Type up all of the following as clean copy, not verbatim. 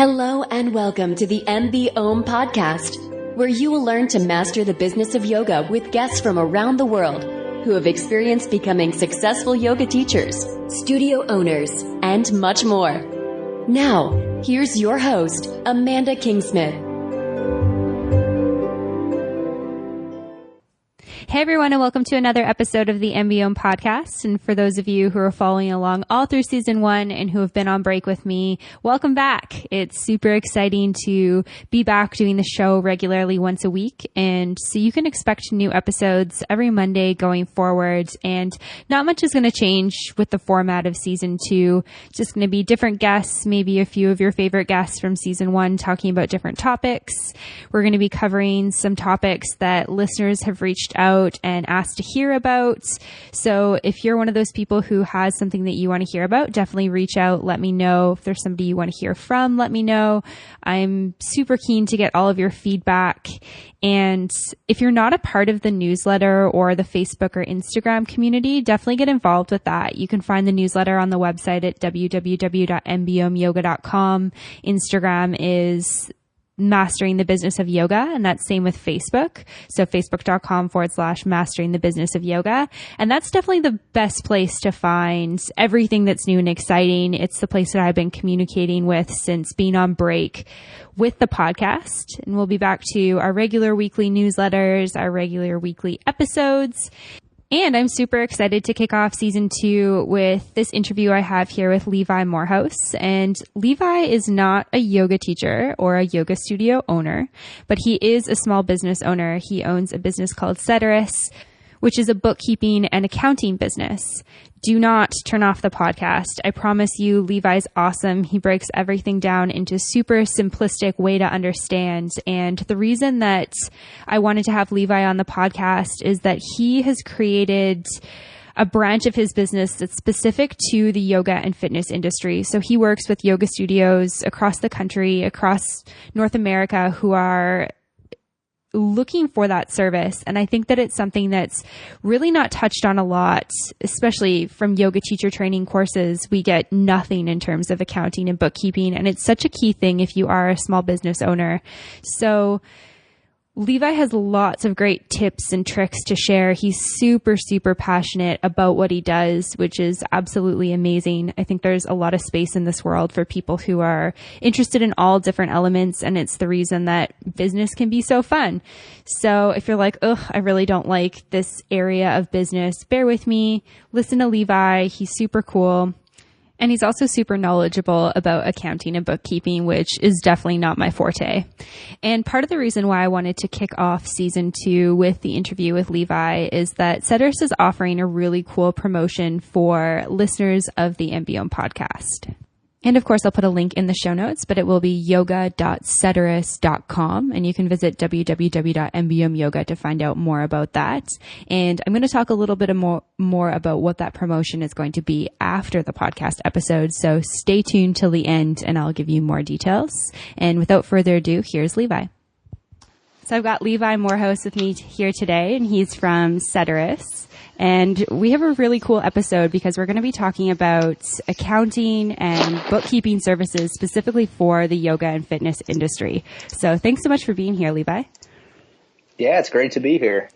Hello and welcome to the MBOM podcast, where you will learn to master the business of yoga with guests from around the world who have experienced becoming successful yoga teachers, studio owners, and much more. Now, here's your host, Amanda Kingsmith. Hey everyone, and welcome to another episode of the MBOM podcast. And for those of you who are following along all through season 1 and who have been on break with me, welcome back. It's super exciting to be back doing the show regularly once a week. And so you can expect new episodes every Monday going forward. And not much is going to change with the format of season 2. It's just going to be different guests, maybe a few of your favorite guests from season 1 talking about different topics. We're going to be covering some topics that listeners have reached out and asked to hear about. So if you're one of those people who has something that you want to hear about, definitely reach out. Let me know. If there's somebody you want to hear from, let me know. I'm super keen to get all of your feedback. And if you're not a part of the newsletter or the Facebook or Instagram community, definitely get involved with that. You can find the newsletter on the website at www.mbomyoga.com. Instagram is Mastering the Business of Yoga, and that's same with Facebook. So facebook.com/mastering the business of yoga. And that's definitely the best place to find everything that's new and exciting. It's the place that I've been communicating with since being on break with the podcast. And we'll be back to our regular weekly newsletters, our regular weekly episodes. And I'm super excited to kick off season 2 with this interview I have here with Levi Morehouse. And Levi is not a yoga teacher or a yoga studio owner, but he is a small business owner. He owns a business called Ceterus, which is a bookkeeping and accounting business. Do not turn off the podcast. I promise you, Levi's awesome. He breaks everything down into super simplistic way to understand. And the reason that I wanted to have Levi on the podcast is that he has created a branch of his business that's specific to the yoga and fitness industry. So he works with yoga studios across the country, across North America, who are looking for that service. And I think that it's something that's really not touched on a lot, especially from yoga teacher training courses. We get nothing in terms of accounting and bookkeeping. And it's such a key thing if you are a small business owner. So Levi has lots of great tips and tricks to share. He's super, super passionate about what he does, which is absolutely amazing. I think there's a lot of space in this world for people who are interested in all different elements, and it's the reason that business can be so fun. So if you're like, ugh, I really don't like this area of business, bear with me. Listen to Levi. He's super cool. And he's also super knowledgeable about accounting and bookkeeping, which is definitely not my forte. And part of the reason why I wanted to kick off season 2 with the interview with Levi is that Ceterus is offering a really cool promotion for listeners of the MBOM podcast. And of course, I'll put a link in the show notes, but it will be yoga.ceterus.com. And you can visit www.mbomyoga to find out more about that. And I'm going to talk a little bit more about what that promotion is going to be after the podcast episode. So stay tuned till the end and I'll give you more details. And without further ado, here's Levi. So I've got Levi Morehouse with me here today, and he's from Ceterus. And we have a really cool episode because we're going to be talking about accounting and bookkeeping services specifically for the yoga and fitness industry. So thanks so much for being here, Levi. Yeah, it's great to be here.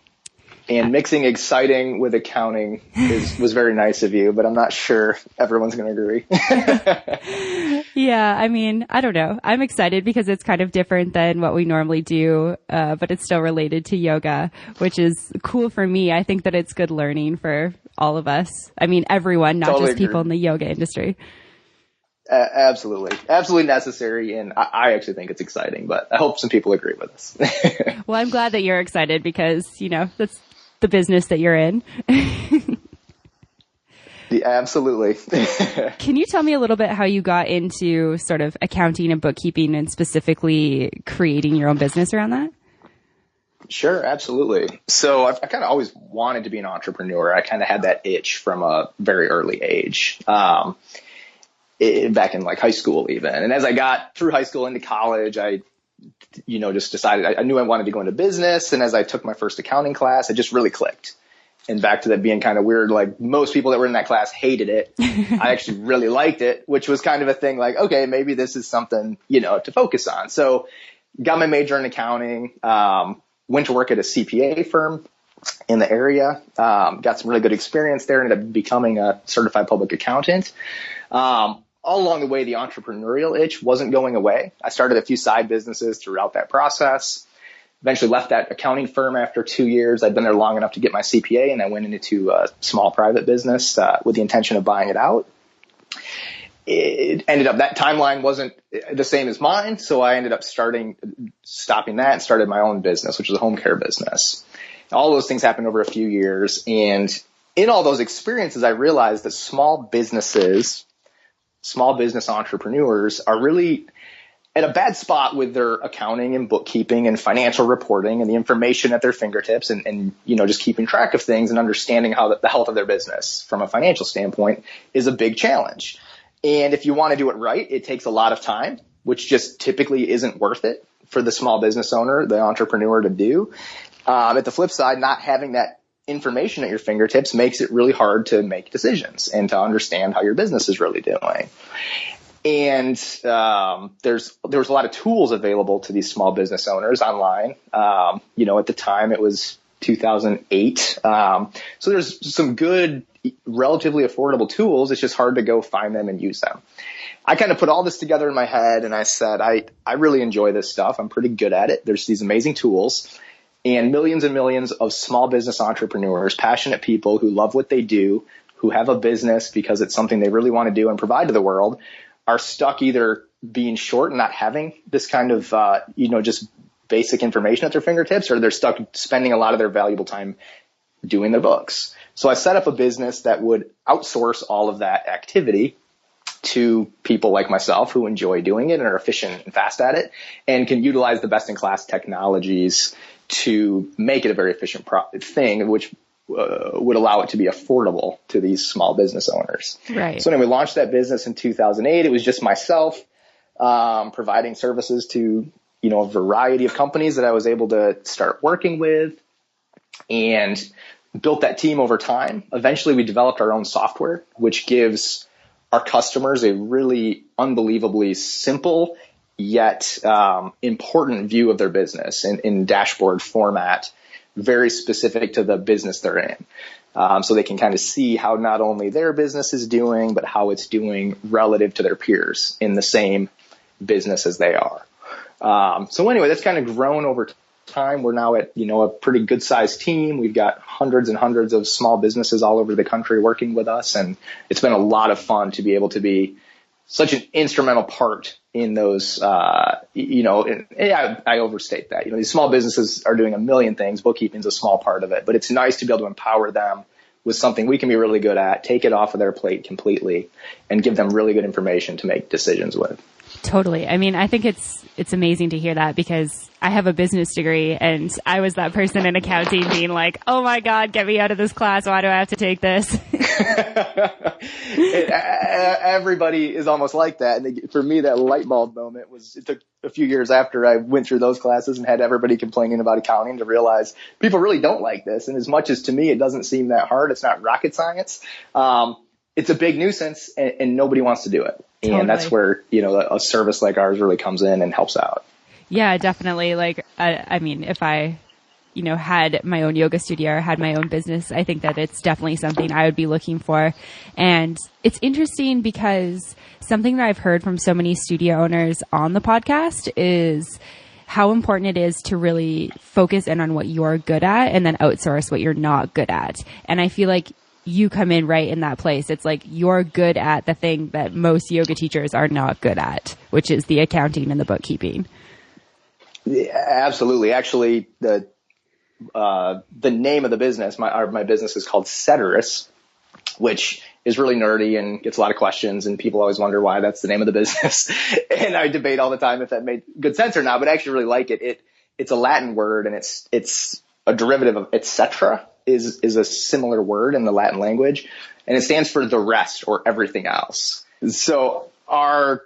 And mixing exciting with accounting was very nice of you, but I'm not sure everyone's going to agree. Yeah, I mean, I don't know. I'm excited because it's kind of different than what we normally do, but it's still related to yoga, which is cool for me. I think that it's good learning for all of us. I mean, everyone, not Totally just people agree. in the yoga industry. Absolutely. Absolutely necessary. And I actually think it's exciting, but I hope some people agree with us. Well, I'm glad that you're excited because, you know, that's the business that you're in. Yeah, absolutely. Can you tell me a little bit how you got into sort of accounting and bookkeeping and specifically creating your own business around that? Sure, absolutely. So I kind of always wanted to be an entrepreneur. I kind of had that itch from a very early age, back in like high school even. And as I got through high school into college, I just decided I knew I wanted to go into business. And as I took my first accounting class, it just really clicked. And back to that being kind of weird, like most people that were in that class hated it. I actually really liked it, which was kind of a thing like, okay, maybe this is something, to focus on. So got my major in accounting, went to work at a CPA firm in the area, got some really good experience there, ended up becoming a certified public accountant. All along the way, the entrepreneurial itch wasn't going away. I started a few side businesses throughout that process. Eventually left that accounting firm after 2 years. I'd been there long enough to get my CPA, and I went into a small private business with the intention of buying it out. It ended up that timeline wasn't the same as mine, so I ended up stopping that and started my own business, which was a home care business. All those things happened over a few years, and in all those experiences, I realized that small business entrepreneurs are really at a bad spot with their accounting and bookkeeping and financial reporting and the information at their fingertips and just keeping track of things and understanding how the health of their business from a financial standpoint is a big challenge. And if you want to do it right, it takes a lot of time, which just typically isn't worth it for the small business owner, the entrepreneur to do. At the flip side, not having that information at your fingertips makes it really hard to make decisions and to understand how your business is really doing. And there was a lot of tools available to these small business owners online. At the time it was 2008. So there's some good, relatively affordable tools. It's just hard to go find them and use them. I kind of put all this together in my head and I said, I really enjoy this stuff. I'm pretty good at it. There's these amazing tools and millions of small business entrepreneurs, passionate people who love what they do, who have a business because it's something they really want to do and provide to the world, are stuck either being short and not having this kind of, just basic information at their fingertips, or they're stuck spending a lot of their valuable time doing their books. So I set up a business that would outsource all of that activity to people like myself who enjoy doing it and are efficient and fast at it and can utilize the best in class technologies to make it a very efficient thing, which would allow it to be affordable to these small business owners. Right. So anyway, we launched that business in 2008. It was just myself providing services to, a variety of companies that I was able to start working with, and built that team over time. Eventually, we developed our own software, which gives our customers a really unbelievably simple yet important view of their business in dashboard format, very specific to the business they're in. So they can kind of see how not only their business is doing, but how it's doing relative to their peers in the same business as they are. So anyway, that's kind of grown over time. We're now at, a pretty good sized team. We've got hundreds and hundreds of small businesses all over the country working with us. And it's been a lot of fun to be able to be such an instrumental part in those, I overstate that. These small businesses are doing a million things. Bookkeeping is a small part of it, but it's nice to be able to empower them with something we can be really good at, take it off of their plate completely, and give them really good information to make decisions with. Totally. I mean, I think it's amazing to hear that, because I have a business degree and I was that person in accounting being like, oh my God, get me out of this class. Why do I have to take this? Everybody is almost like that. And for me, that light bulb moment it took a few years after I went through those classes and had everybody complaining about accounting to realize people really don't like this. And as much as to me, it doesn't seem that hard. It's not rocket science. It's a big nuisance and nobody wants to do it. Totally. And that's where, a service like ours really comes in and helps out. Yeah, definitely. Like, I mean, if I, had my own yoga studio or had my own business, I think that it's definitely something I would be looking for. And it's interesting because something that I've heard from so many studio owners on the podcast is how important it is to really focus in on what you're good at and then outsource what you're not good at. And I feel like you come in right in that place. It's like you're good at the thing that most yoga teachers are not good at, which is the accounting and the bookkeeping. Yeah, absolutely. Actually, the name of the business, my business is called Ceterus, which is really nerdy and gets a lot of questions, and people always wonder why that's the name of the business. And I debate all the time if that made good sense or not, but I actually really like it. It's a Latin word, and it's a derivative of et cetera is a similar word in the Latin language, and it stands for the rest or everything else. So our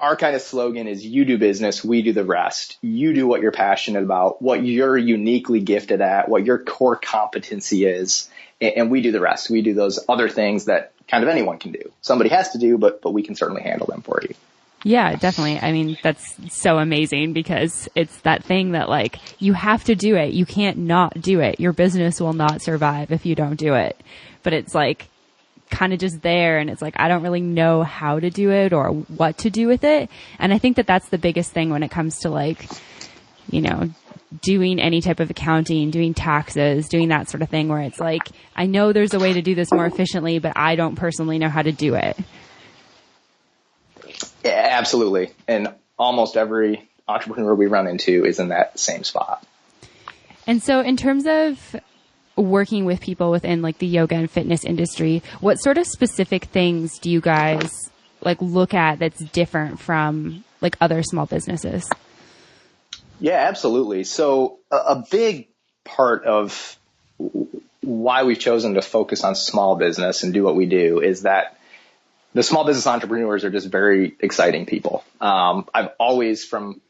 our kind of slogan is you do business, we do the rest. You do what you're passionate about, what you're uniquely gifted at, what your core competency is, and we do the rest. We do those other things that kind of anyone can do. Somebody has to do, but we can certainly handle them for you. Yeah, definitely. I mean, that's so amazing because it's that thing that like you have to do it. You can't not do it. Your business will not survive if you don't do it. But it's like kind of just there, and it's like I don't really know how to do it or what to do with it. And I think that that's the biggest thing when it comes to like, you know, doing any type of accounting, doing taxes, doing that sort of thing where it's like I know there's a way to do this more efficiently, but I don't personally know how to do it. Yeah, absolutely. And almost every entrepreneur we run into is in that same spot. And so in terms of working with people within like the yoga and fitness industry, what sort of specific things do you guys like look at that's different from like other small businesses? Yeah, absolutely. So a big part of why we've chosen to focus on small business and do what we do is that the small business entrepreneurs are just very exciting people. I've always, from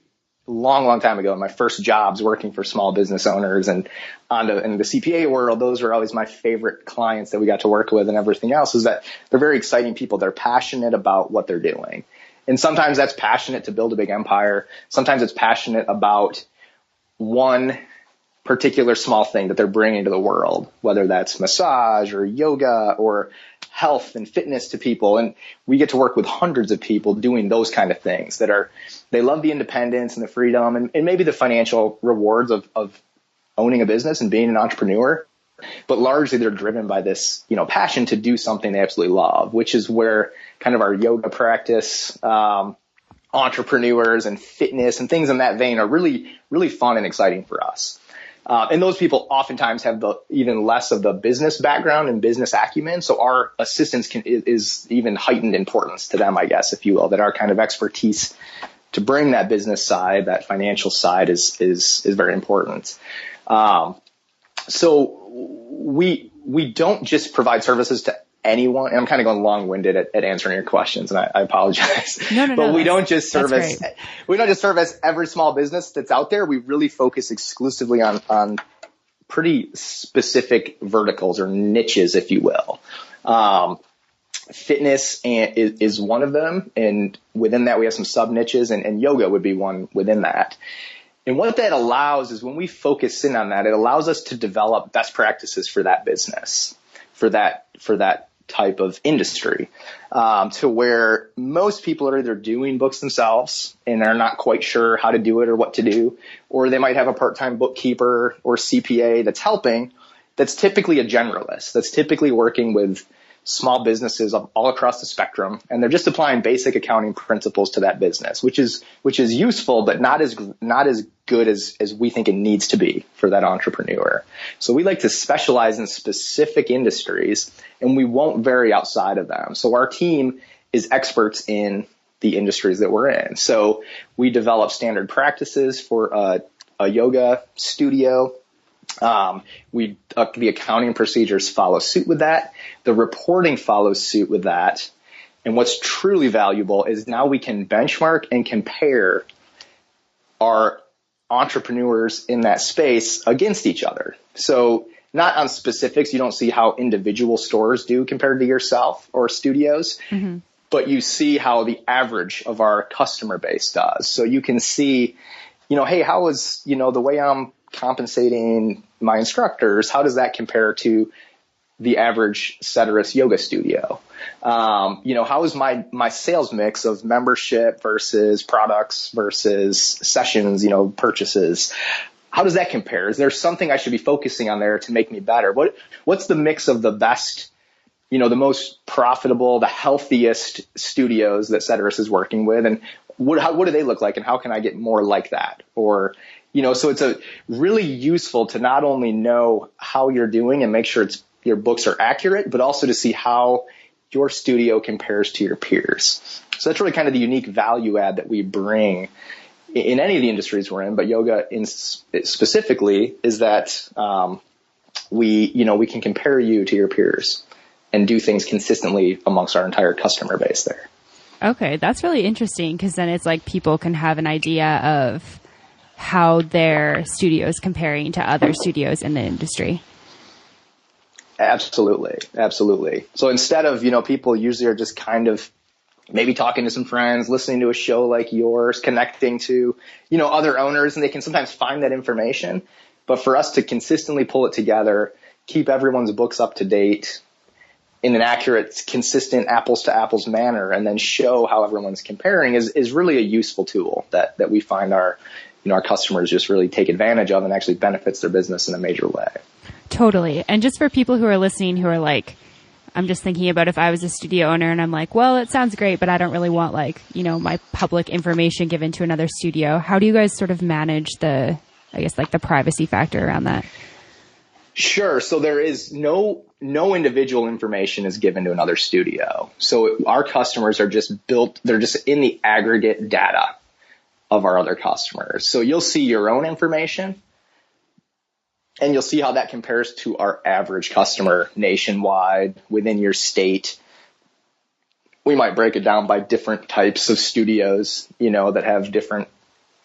a long, long time ago, in my first jobs working for small business owners and in the CPA world, those were always my favorite clients that we got to work with, and everything else is that they're very exciting people. They're passionate about what they're doing. And sometimes that's passionate to build a big empire. Sometimes it's passionate about one particular small thing that they're bringing to the world, whether that's massage or yoga or health and fitness to people. And we get to work with hundreds of people doing those kind of things they love the independence and the freedom and maybe the financial rewards of owning a business and being an entrepreneur. But largely they're driven by this, passion to do something they absolutely love, which is where kind of our yoga practice, entrepreneurs and fitness and things in that vein are really, really fun and exciting for us. And those people oftentimes have even less of the business background and business acumen. So our assistance is even heightened importance to them, I guess, if you will, that our kind of expertise to bring that business side, that financial side is very important. So we don't just provide services to anyone. And I'm kind of going long-winded at answering your questions, and I apologize. No. But we don't just service every small business that's out there. We really focus exclusively on pretty specific verticals or niches, if you will. Fitness is one of them, and within that we have some sub niches, and yoga would be one within that. And what that allows is when we focus in on that, it allows us to develop best practices for that business, for that type of industry, to where most people are either doing books themselves and are not quite sure how to do it or what to do, or they might have a part-time bookkeeper or CPA that's helping, that's typically a generalist, that's typically working with small businesses all across the spectrum, and they're just applying basic accounting principles to that business, which is useful, but not as good as we think it needs to be for that entrepreneur. So we like to specialize in specific industries, and we won't vary outside of them. So our team is experts in the industries that we're in. So we develop standard practices for a yoga studio. The accounting procedures follow suit with that. The reporting follows suit with that. And what's truly valuable is now we can benchmark and compare our entrepreneurs in that space against each other. So not on specifics. You don't see how individual stores do compared to yourself or studios, but you see how the average of our customer base does. So you can see, hey, how is, the way I'm compensating my instructors, how does that compare to the average Ceterus yoga studio? How is my sales mix of membership versus products versus sessions, purchases? How does that compare? Is there something I should be focusing on there to make me better? What's the mix of the best, the most profitable, the healthiest studios that Ceterus is working with? And what do they look like? And how can I get more like that? Or, so it's really useful to not only know how you're doing and make sure your books are accurate, but also to see how your studio compares to your peers. So that's really kind of the unique value add that we bring in any of the industries we're in, but yoga specifically is that we can compare you to your peers and do things consistently amongst our entire customer base there. Okay, that's really interesting because then it's like people can have an idea of how their studio is comparing to other studios in the industry. Absolutely. Absolutely. So instead of, people usually are just kind of maybe talking to some friends, listening to a show like yours, connecting to, other owners, and they can sometimes find that information. But for us to consistently pull it together, keep everyone's books up to date in an accurate, consistent apples to apples manner, and then show how everyone's comparing is really a useful tool that we find our customers just really take advantage of and actually benefits their business in a major way. Totally. And just for people who are listening who are like, I'm just thinking about if I was a studio owner and I'm like, well, it sounds great, but I don't really want my public information given to another studio. How do you guys sort of manage the privacy factor around that? Sure. So there is no individual information is given to another studio. So our customers are they're just in the aggregate data of our other customers. So you'll see your own information and you'll see how that compares to our average customer nationwide within your state. We might break it down by different types of studios, that have different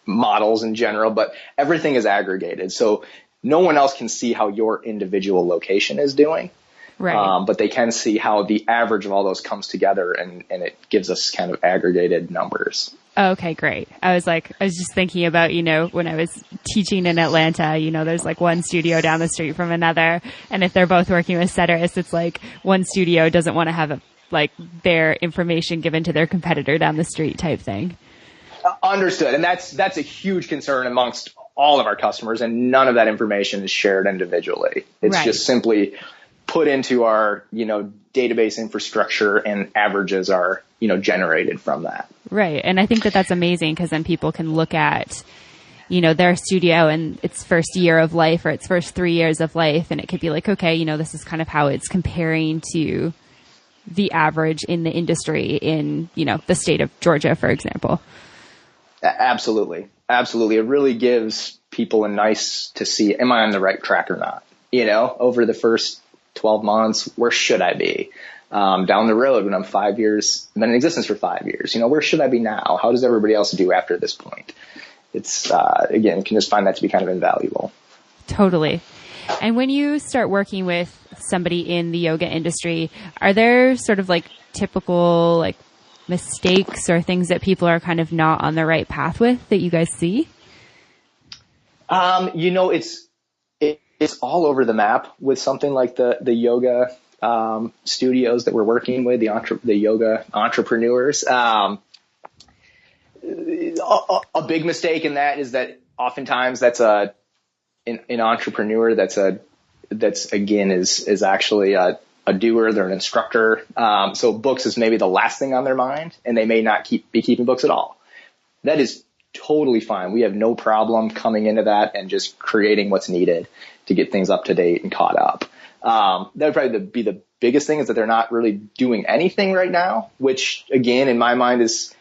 models in general, but everything is aggregated. So no one else can see how your individual location is doing. Right. But they can see how the average of all those comes together and it gives us kind of aggregated numbers. Okay, great. I was just thinking about, when I was teaching in Atlanta, there's like one studio down the street from another. And if they're both working with Ceterus, it's like one studio doesn't want to have their information given to their competitor down the street type thing. Understood. And that's a huge concern amongst all of our customers, and none of that information is shared individually. It's right. Just simply put into our, database infrastructure, and averages are, generated from that. Right. And I think that that's amazing because then people can look at, their studio and its first year of life or its first 3 years of life. And it could be like, okay, this is kind of how it's comparing to the average in the industry in, the state of Georgia, for example. Absolutely. Absolutely. It really gives people a nice to see, am I on the right track or not? Over the first 12 months, where should I be? Down the road when I'm 5 years, been in existence for 5 years, where should I be now? How does everybody else do after this point? It's, again, can just find that to be kind of invaluable. Totally. And when you start working with somebody in the yoga industry, are there sort of typical mistakes or things that people are kind of not on the right path with that you guys see? It's all over the map with something like the yoga studios that we're working with, the yoga entrepreneurs. A big mistake in that is that oftentimes that's an entrepreneur that's again is actually a doer. They're an instructor. So books is maybe the last thing on their mind, and they may not be keeping books at all. That is totally fine. We have no problem coming into that and just creating what's needed to get things up to date and caught up. That would probably be the biggest thing, is that they're not really doing anything right now, which again, in my mind it's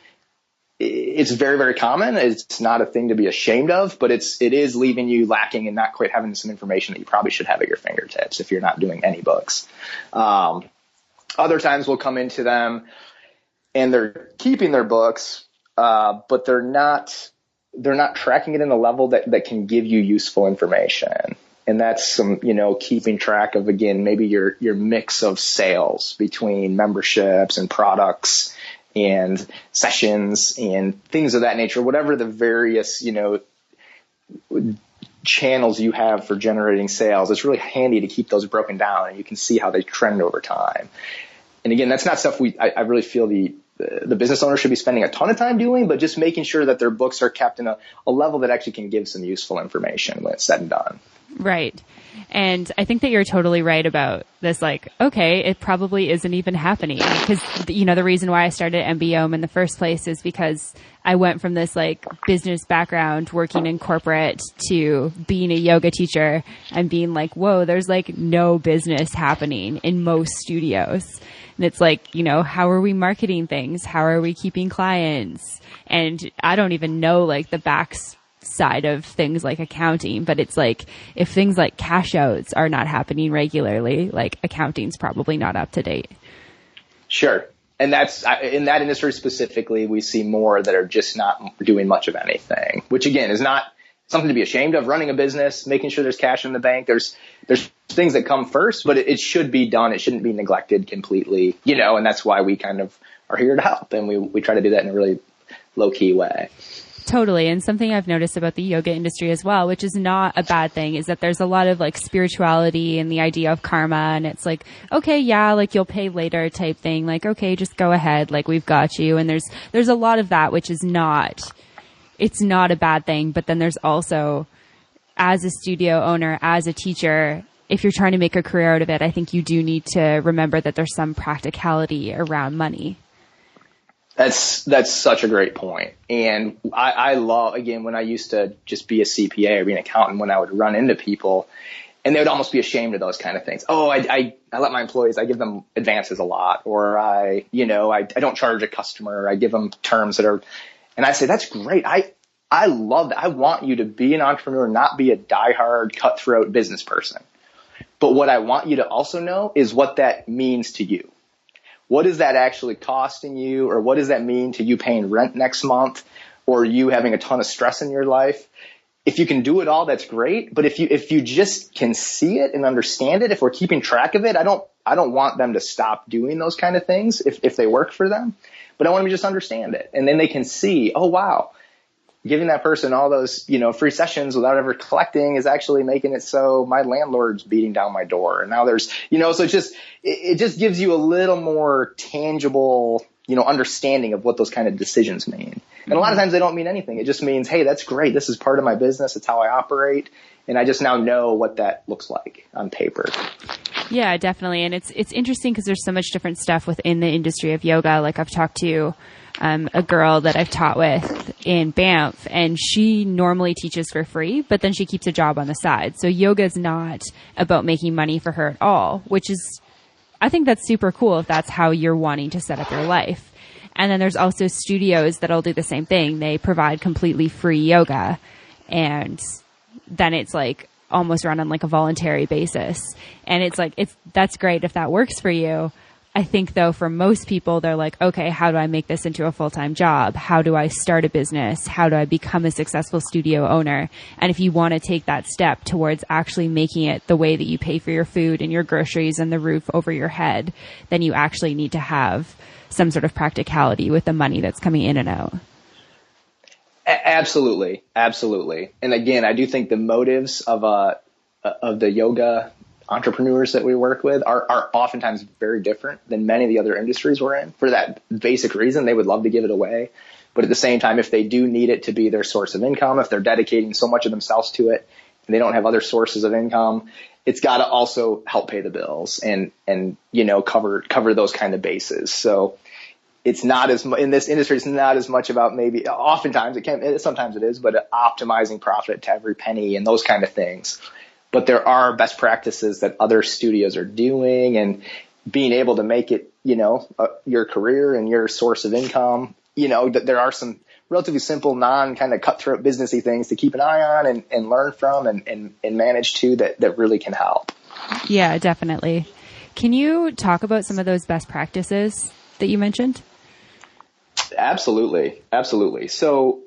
very, very common. It's not a thing to be ashamed of, but it is leaving you lacking and not quite having some information that you probably should have at your fingertips if you're not doing any books. Other times we'll come into them and they're keeping their books, but they're not tracking it in a level that can give you useful information. And that's some, keeping track of, again, maybe your mix of sales between memberships and products and sessions and things of that nature, whatever the various, channels you have for generating sales. It's really handy to keep those broken down, and you can see how they trend over time. And again, that's not stuff I really feel the business owner should be spending a ton of time doing, but just making sure that their books are kept in a level that actually can give some useful information when it's said and done. Right. And I think that you're totally right about this. Okay, it probably isn't even happening, because, the reason why I started MBOM in the first place is because I went from this business background working in corporate to being a yoga teacher and being whoa, there's no business happening in most studios. And it's how are we marketing things? How are we keeping clients? And I don't even know the backs side of things like accounting, but it's if things like cash outs are not happening regularly, accounting's probably not up to date. Sure. And that's in that industry specifically, we see more that are just not doing much of anything, which again is not something to be ashamed of. Running a business, making sure there's cash in the bank, there's things that come first, but it should be done. It shouldn't be neglected completely, and that's why we kind of are here to help. And we try to do that in a really low key way. Totally. And something I've noticed about the yoga industry as well, which is not a bad thing, is that there's a lot of like spirituality and the idea of karma. And it's like, okay, yeah, like you'll pay later type thing. Like, okay, just go ahead. Like we've got you. And there's a lot of that, which is it's not a bad thing. But then there's also, as a studio owner, as a teacher, if you're trying to make a career out of it, I think you do need to remember that there's some practicality around money. That's such a great point. And I love, again, when I used to just be a CPA or be an accountant, when I would run into people and they would almost be ashamed of those kind of things. Oh, I let my employees, I give them advances a lot, or I don't charge a customer. I give them terms that are, and I say, that's great. I love that. I want you to be an entrepreneur, not be a diehard cutthroat business person. But what I want you to also know is what that means to you. What is that actually costing you, or what does that mean to you paying rent next month, or you having a ton of stress in your life? If you can do it all, that's great. But if you just can see it and understand it, if we're keeping track of it, I don't want them to stop doing those kind of things if they work for them. But I want them to just understand it, and then they can see, oh wow, giving that person all those free sessions without ever collecting is actually making it so my landlord's beating down my door. And now there's so it just gives you a little more tangible understanding of what those kind of decisions mean. And a lot of times they don't mean anything. It just means, hey, that's great. This is part of my business. It's how I operate. And I just now know what that looks like on paper. Yeah, definitely. And it's interesting because there's so much different stuff within the industry of yoga. Like I've talked to a girl that I've taught with in Banff, and she normally teaches for free, but then she keeps a job on the side. So yoga is not about making money for her at all, which is, I think that's super cool if that's how you're wanting to set up your life. And then there's also studios that'll do the same thing. They provide completely free yoga, and then it's like almost run on like a voluntary basis. And it's like, that's great if that works for you. I think though, for most people, they're like, okay, how do I make this into a full-time job? How do I start a business? How do I become a successful studio owner? And if you want to take that step towards actually making it the way that you pay for your food and your groceries and the roof over your head, then you actually need to have some sort of practicality with the money that's coming in and out. Absolutely. Absolutely. And again, I do think the motives of the yoga entrepreneurs that we work with are oftentimes very different than many of the other industries we're in. For that basic reason, they would love to give it away. But at the same time, if they do need it to be their source of income, if they're dedicating so much of themselves to it and they don't have other sources of income, it's got to also help pay the bills and cover those kind of bases. So it's not as in this industry, it's not as much about maybe oftentimes sometimes it is, but optimizing profit to every penny and those kind of things. But there are best practices that other studios are doing, and being able to make it, your career and your source of income, that there are some relatively simple, kind of cutthroat businessy things to keep an eye on and learn from and manage too that really can help. Yeah, definitely. Can you talk about some of those best practices that you mentioned? Absolutely. Absolutely. So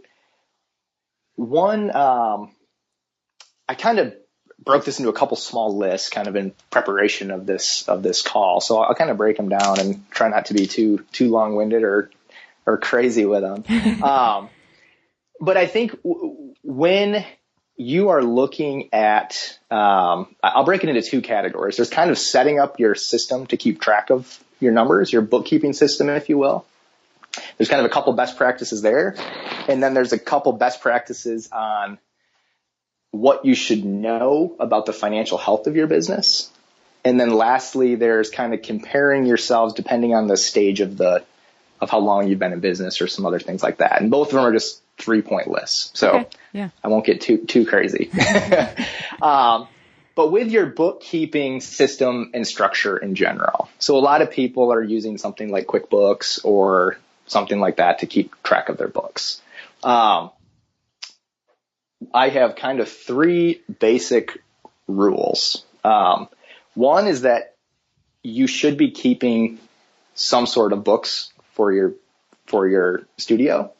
one, I kind of broke this into a couple small lists kind of in preparation of this call. So I'll kind of break them down and try not to be too long-winded or crazy with them. But I think when you are looking at, I'll break it into two categories. There's kind of setting up your system to keep track of your numbers, your bookkeeping system, if you will. There's kind of a couple best practices there. And then there's a couple best practices on what you should know about the financial health of your business. And then lastly, there's kind of comparing yourselves depending on the stage of how long you've been in business or some other things like that. And both of them are just 3-point lists. So okay. Yeah. I won't get too crazy. But with your bookkeeping system and structure in general. So a lot of people are using something like QuickBooks or something like that to keep track of their books. I have kind of 3 basic rules. One is that you should be keeping some sort of books for your studio.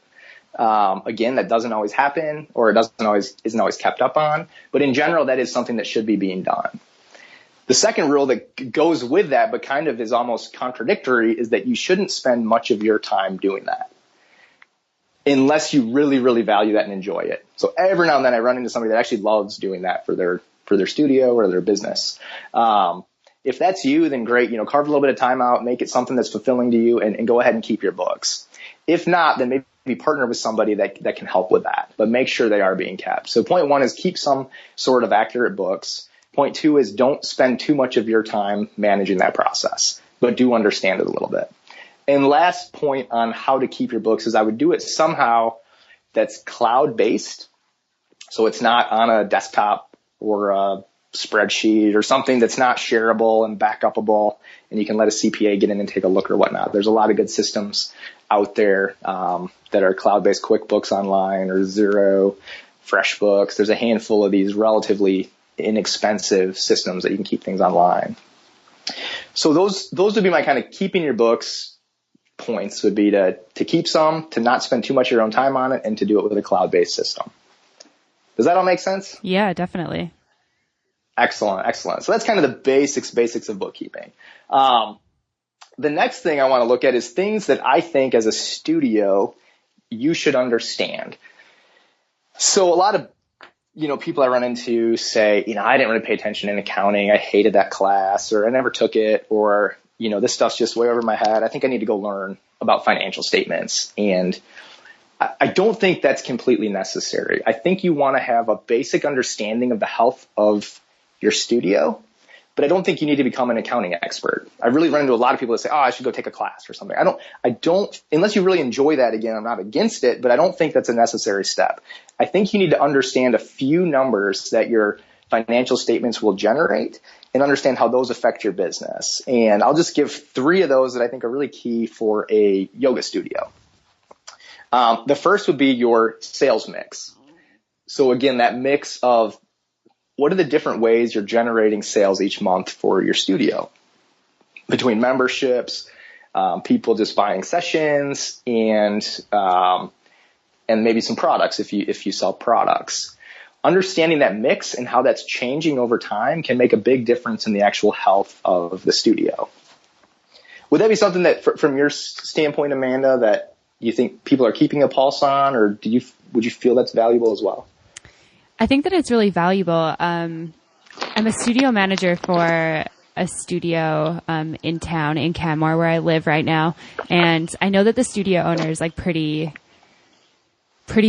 Again, that doesn't always happen, or isn't always kept up on, but in general, that is something that should be being done. The second rule that goes with that, but kind of is almost contradictory, is that you shouldn't spend much of your time doing that unless you really, really value that and enjoy it. So every now and then I run into somebody that actually loves doing that for their studio or their business. If that's you, then great, carve a little bit of time out, make it something that's fulfilling to you, and go ahead and keep your books. If not, then maybe partner with somebody that can help with that, but make sure they are being kept. So point 1 is keep some sort of accurate books. Point 2 is don't spend too much of your time managing that process, but do understand it a little bit. And last point on how to keep your books is I would do it somehow that's cloud-based. So it's not on a desktop or a spreadsheet or something that's not shareable and backupable, and you can let a CPA get in and take a look or whatnot. There's a lot of good systems out there that are cloud-based, QuickBooks Online or Xero, FreshBooks. There's a handful of these relatively inexpensive systems that you can keep things online. So those would be my kind of keeping your books points, would be to keep some, to not spend too much of your own time on it, and to do it with a cloud-based system. Does that all make sense? Yeah, definitely. Excellent. So that's kind of the basics of bookkeeping. The next thing I want to look at is things that I think as a studio you should understand. So a lot of people I run into say, I didn't really pay attention in accounting. I hated that class, or I never took it, or, this stuff's just way over my head. I think I need to go learn about financial statements. And I don't think that's completely necessary. I think you want to have a basic understanding of the health of your studio, but I don't think you need to become an accounting expert. I really run into a lot of people that say, I should go take a class or something. I don't, unless you really enjoy that, again, I'm not against it, but I don't think that's a necessary step. I think you need to understand a few numbers that your financial statements will generate and understand how those affect your business. And I'll just give 3 of those that I think are really key for a yoga studio. The first would be your sales mix. So again, that mix of what are the different ways you're generating sales each month for your studio, between memberships, people just buying sessions, and maybe some products if you sell products. Understanding that mix and how that's changing over time can make a big difference in the actual health of the studio. Would that be something that, from your standpoint, Amanda, that you think people are keeping a pulse on, or would you feel that's valuable as well? I think that it's really valuable. I'm a studio manager for a studio in town, in Canmore, where I live right now. And I know that the studio owner is pretty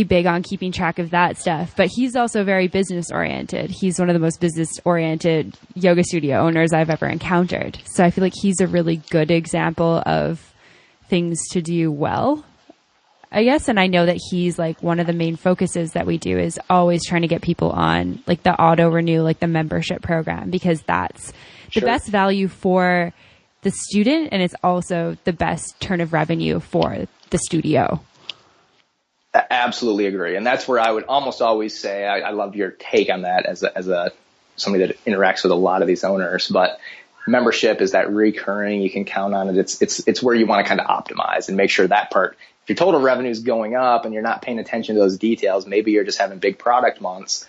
big on keeping track of that stuff. But he's also very business oriented. He's one of the most business oriented yoga studio owners I've ever encountered. So I feel like he's a really good example of things to do well, I guess. And I know that he's one of the main focuses that we do is always trying to get people on the auto renew, the membership program, because that's the best value for the student. And it's also the best turn of revenue for the studio. I absolutely agree. And that's where I would almost always say, I love your take on that as somebody that interacts with a lot of these owners, but membership is that recurring, you can count on it. It's where you want to kind of optimize and make sure that part, if your total revenue is going up and you're not paying attention to those details, maybe you're just having big product months,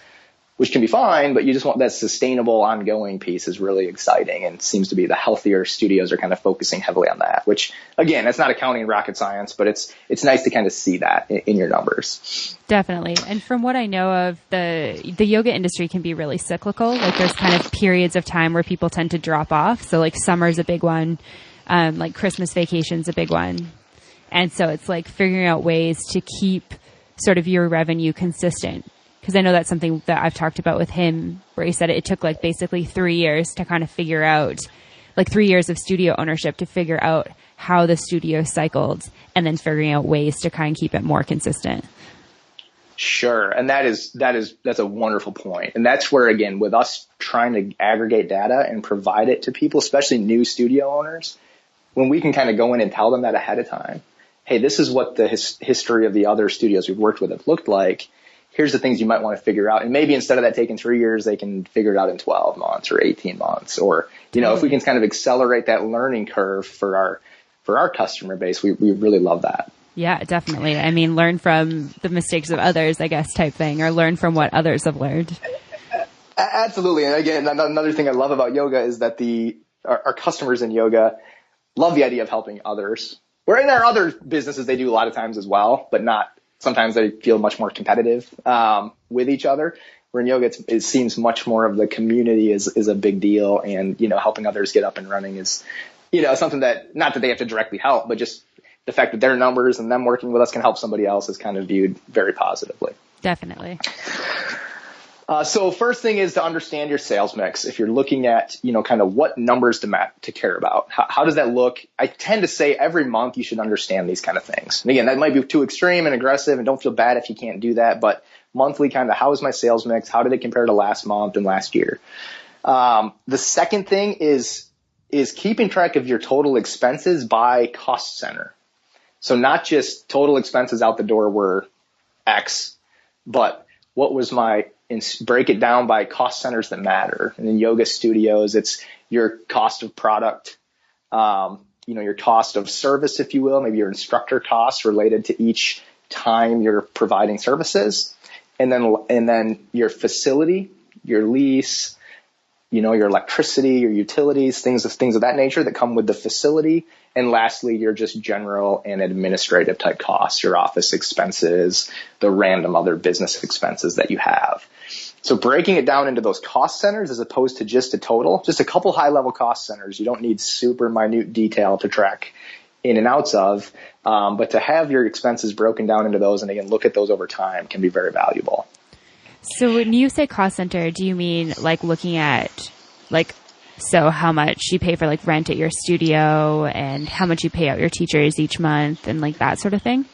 which can be fine, but you just want that sustainable ongoing piece is really exciting, and seems to be the healthier studios are kind of focusing heavily on that, which again, that's not accounting rocket science, but it's nice to kind of see that in your numbers. Definitely. And from what I know of, the yoga industry can be really cyclical. There's kind of periods of time where people tend to drop off. So summer's a big one. Christmas vacation's a big one. And so it's figuring out ways to keep sort of your revenue consistent. Because I know that's something that I've talked about with him, where he said it took basically 3 years to kind of figure out, 3 years of studio ownership to figure out how the studio cycled, and then figuring out ways to kind of keep it more consistent. Sure. And that's a wonderful point. And that's where, again, with us trying to aggregate data and provide it to people, especially new studio owners, when we can kind of go in and tell them that ahead of time, hey, this is what the history of the other studios we've worked with have looked like. Here's the things you might want to figure out. And maybe instead of that taking 3 years, they can figure it out in 12 months or 18 months. Or, if we can kind of accelerate that learning curve for for our customer base, we really love that. Yeah, definitely. I mean, learn from the mistakes of others, I guess, type thing, or learn from what others have learned. Absolutely. And again, another thing I love about yoga is that our customers in yoga love the idea of helping others. Where in our other businesses, they do a lot of times as well, but sometimes they feel much more competitive with each other. Where in yoga, it seems much more of the community is a big deal. And, helping others get up and running is, something that, not that they have to directly help, but just the fact that their numbers and them working with us can help somebody else is kind of viewed very positively. Definitely. So first thing is to understand your sales mix. If you're looking at, kind of what numbers to care about, how does that look? I tend to say every month you should understand these kind of things. And again, that might be too extreme and aggressive, and don't feel bad if you can't do that. But monthly, kind of, how is my sales mix? How did it compare to last month and last year? The second thing is keeping track of your total expenses by cost center. So not just total expenses out the door were X, but what was break it down by cost centers that matter. And in yoga studios, it's your cost of product, your cost of service, if you will, maybe your instructor costs related to each time you're providing services. And then your facility, your lease, your electricity, your utilities, things of that nature that come with the facility. And lastly, your just general and administrative type costs, your office expenses, the random other business expenses that you have. So breaking it down into those cost centers as opposed to just a total, just a couple high level cost centers. You don't need super minute detail to track in and outs of, but to have your expenses broken down into those and again, look at those over time can be very valuable. So when you say cost center, do you mean like looking at so how much you pay for like rent at your studio and how much you pay out your teachers each month and like that sort of thing?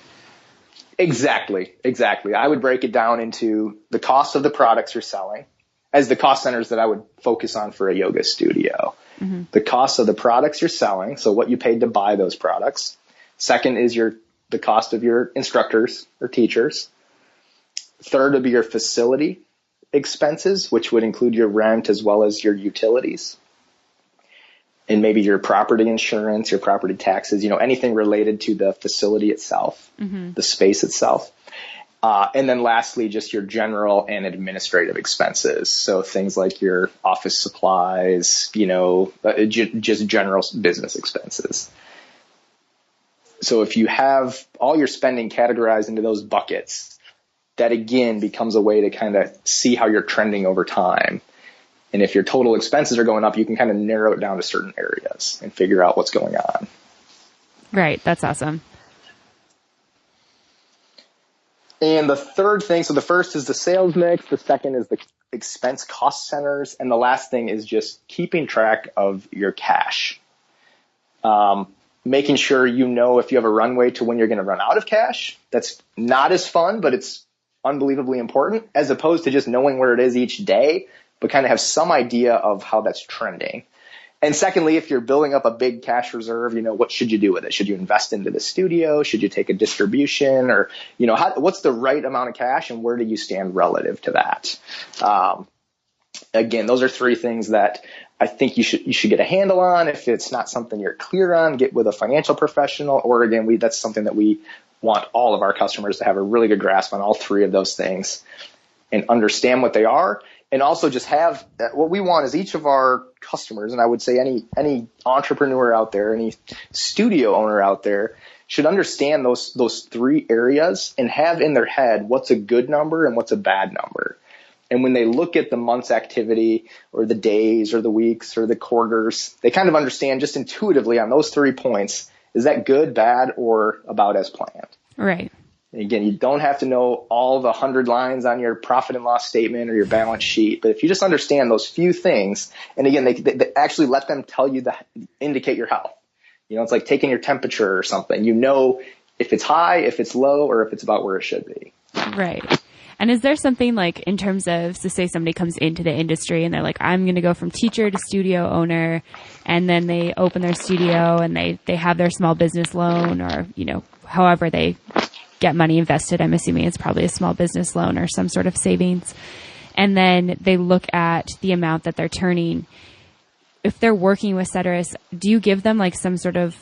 Exactly. I would break it down into the cost of the products you're selling as the cost centers that I would focus on for a yoga studio. Mm-hmm. The cost of the products you're selling, so what you paid to buy those products. Second is the cost of your instructors or teachers. Third would be your facility expenses, which would include your rent as well as your utilities. And maybe your property insurance, your property taxes, anything related to the facility itself, mm-hmm. the space itself. And then lastly, just your general and administrative expenses. So things like your office supplies, just general business expenses. So if you have all your spending categorized into those buckets, that again becomes a way to kind of see how you're trending over time. And if your total expenses are going up, you can kind of narrow it down to certain areas and figure out what's going on. Right. That's awesome. And the third thing, so the first is the sales mix. The second is the expense cost centers. And the last thing is just keeping track of your cash. Making sure if you have a runway to when you're going to run out of cash. That's not as fun, but it's unbelievably important as opposed to just knowing where it is each day, but kind of have some idea of how that's trending. And secondly, if you're building up a big cash reserve, what should you do with it? Should you invest into the studio? Should you take a distribution? Or, what's the right amount of cash and where do you stand relative to that? Again, those are three things that I think you should get a handle on. If it's not something you're clear on, get with a financial professional. Or again, that's something that we want all of our customers to have a really good grasp on all three of those things and understand what they are. And also just have what we want is each of our customers, and I would say any entrepreneur out there, any studio owner out there should understand those three areas and have in their head what's a good number and what's a bad number. And when they look at the month's activity or the days or the weeks or the quarters, they kind of understand just intuitively on those 3 points, is that good, bad, or about as planned? Right. Again, you don't have to know all the 100 lines on your profit and loss statement or your balance sheet, but if you just understand those few things, and again, they actually let them tell you indicate your health. It's like taking your temperature or something. If it's high, if it's low, or if it's about where it should be. Right. And is there something like in terms of, so say somebody comes into the industry and they're like, I'm going to go from teacher to studio owner, and then they open their studio and they have their small business loan or, however they get money invested. I'm assuming it's probably a small business loan or some sort of savings. And then they look at the amount that they're turning. If they're working with Ceterus, do you give them like some sort of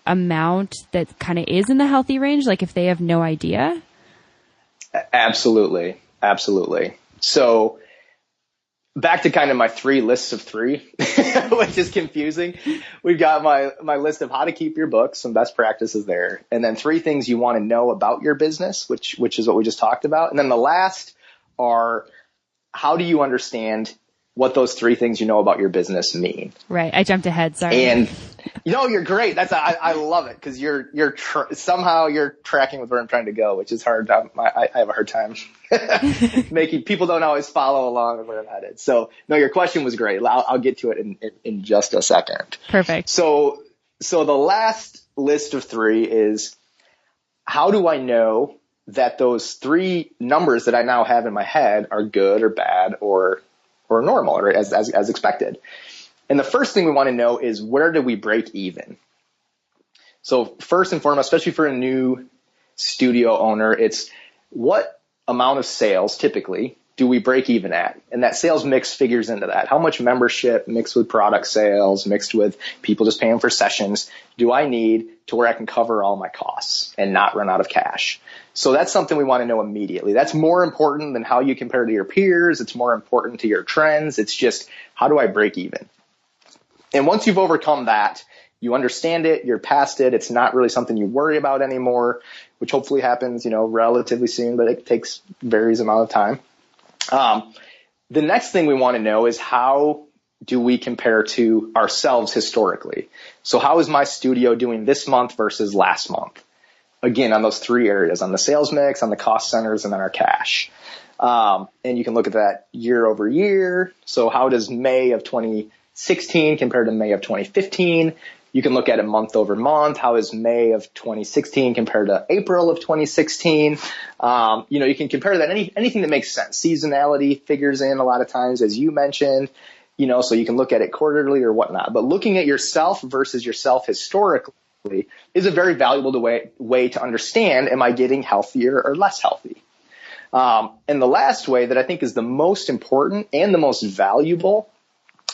amount that kind of is in the healthy range? Like if they have no idea? Absolutely. Absolutely. So back to kind of my 3 lists of 3, which is confusing. We've got my list of how to keep your books, some best practices there. And then 3 things you want to know about your business, which is what we just talked about. And then the last are, how do you understand what those 3 things you know about your business mean? Right. I jumped ahead. Sorry. And you're great. I love it because somehow you're tracking with where I'm trying to go, which is hard. I have a hard time making people don't always follow along with where I'm headed. So no, your question was great. I'll get to it in just a second. Perfect. So the last list of 3 is, how do I know that those 3 numbers that I now have in my head are good or bad or normal, or as expected? And the first thing we want to know is, where do we break even? So first and foremost, especially for a new studio owner, it's what amount of sales typically do we break even at? And that sales mix figures into that. How much membership mixed with product sales, mixed with people just paying for sessions, do I need to where I can cover all my costs and not run out of cash? So that's something we want to know immediately. That's more important than how you compare to your peers. It's more important to your trends. It's just, how do I break even? And once you've overcome that, you understand it, you're past it, it's not really something you worry about anymore, which hopefully happens, relatively soon, but it takes varies amount of time. The next thing we want to know is, how do we compare to ourselves historically? So how is my studio doing this month versus last month? Again, on those 3 areas, on the sales mix, on the cost centers, and then our cash. And you can look at that year over year. So how does May of 2016 compared to May of 2015? You can look at it month over month. How is May of 2016 compared to April of 2016? You can compare that, anything that makes sense. Seasonality figures in a lot of times, as you mentioned, so you can look at it quarterly or whatnot. But looking at yourself versus yourself historically is a very valuable way to understand, am I getting healthier or less healthy? And the last way that I think is the most important and the most valuable,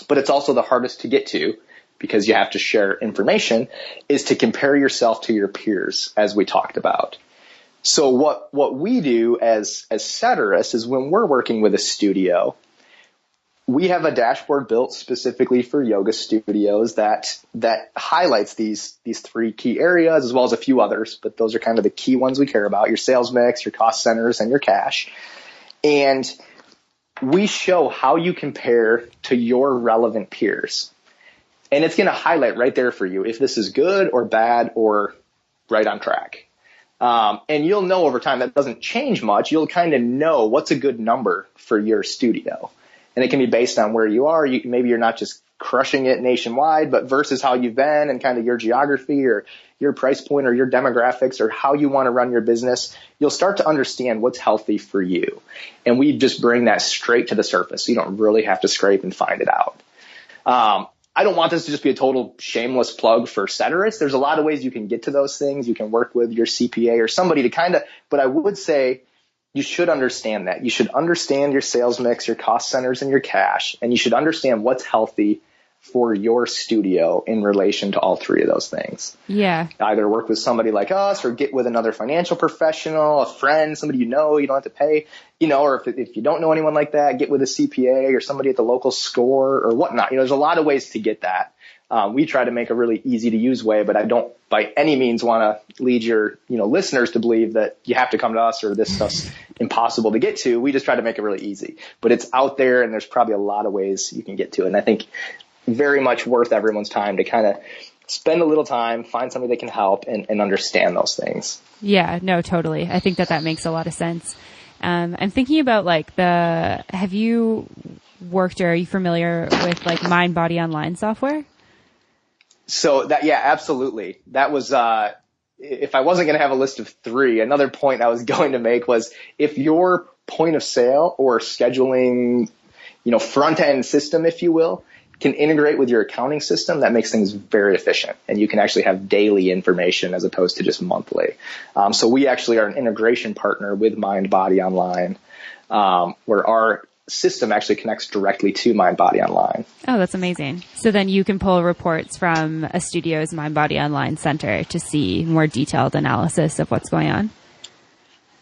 but it's also the hardest to get to because you have to share information, is to compare yourself to your peers, as we talked about. So what we do as Ceterus is, when we're working with a studio, we have a dashboard built specifically for yoga studios that highlights these 3 key areas, as well as a few others, but those are kind of the key ones we care about: your sales mix, your cost centers, and your cash. And we show how you compare to your relevant peers. And it's going to highlight right there for you if this is good or bad or right on track. And you'll know over time that doesn't change much. You'll kind of know what's a good number for your studio. And it can be based on where you are. Maybe you're not just crushing it nationwide, but versus how you've been and kind of your geography or your price point or your demographics or how you want to run your business, you'll start to understand what's healthy for you. And we just bring that straight to the surface, so you don't really have to scrape and find it out. I don't want this to just be a total shameless plug for Ceterus. There's a lot of ways you can get to those things. You can work with your CPA or somebody to but I would say you should understand that. You should understand your sales mix, your cost centers, and your cash, and you should understand what's healthy for your studio in relation to all 3 of those things. Yeah. Either work with somebody like us or get with another financial professional, a friend, somebody you don't have to pay, or if you don't know anyone like that, get with a CPA or somebody at the local store or whatnot. There's a lot of ways to get that. We try to make a really easy to use way, but I don't by any means want to lead your, listeners to believe that you have to come to us or this stuff's impossible to get to. We just try to make it really easy, but it's out there and there's probably a lot of ways you can get to it. And I think very much worth everyone's time to kind of spend a little time, find somebody that can help and understand those things. Yeah, no, totally. I think that makes a lot of sense. I'm thinking about have you worked or are you familiar with Mind Body Online software? So absolutely. That was, if I wasn't going to have a list of 3, another point I was going to make was, if your point of sale or scheduling, front end system, if you will, can integrate with your accounting system, that makes things very efficient. And you can actually have daily information as opposed to just monthly. So we actually are an integration partner with Mind Body Online, where our system actually connects directly to MindBody Online. Oh, that's amazing. So then you can pull reports from a studio's MindBody Online center to see more detailed analysis of what's going on.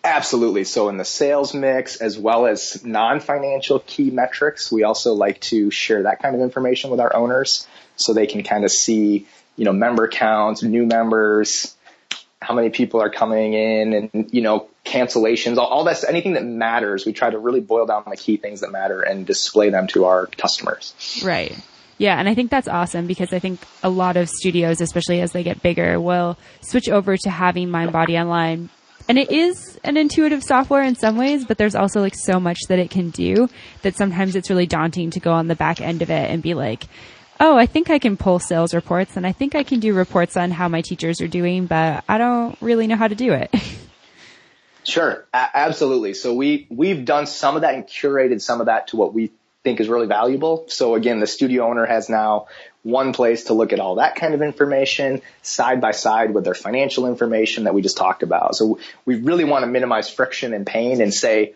Absolutely. So in the sales mix, as well as non-financial key metrics, we also like to share that kind of information with our owners so they can kind of see, member counts, new members, how many people are coming in, and, cancellations, all that's anything that matters. We try to really boil down the key things that matter and display them to our customers. Right. Yeah. And I think that's awesome because I think a lot of studios, especially as they get bigger, will switch over to having MindBody Online. And it is an intuitive software in some ways, but there's also like so much that it can do that sometimes it's really daunting to go on the back end of it and be like, oh, I think I can pull sales reports and I think I can do reports on how my teachers are doing, but I don't really know how to do it. Sure. Absolutely. So we've done some of that and curated some of that to what we think is really valuable. So again, the studio owner has now one place to look at all that kind of information side by side with their financial information that we just talked about. So we really want to minimize friction and pain and say,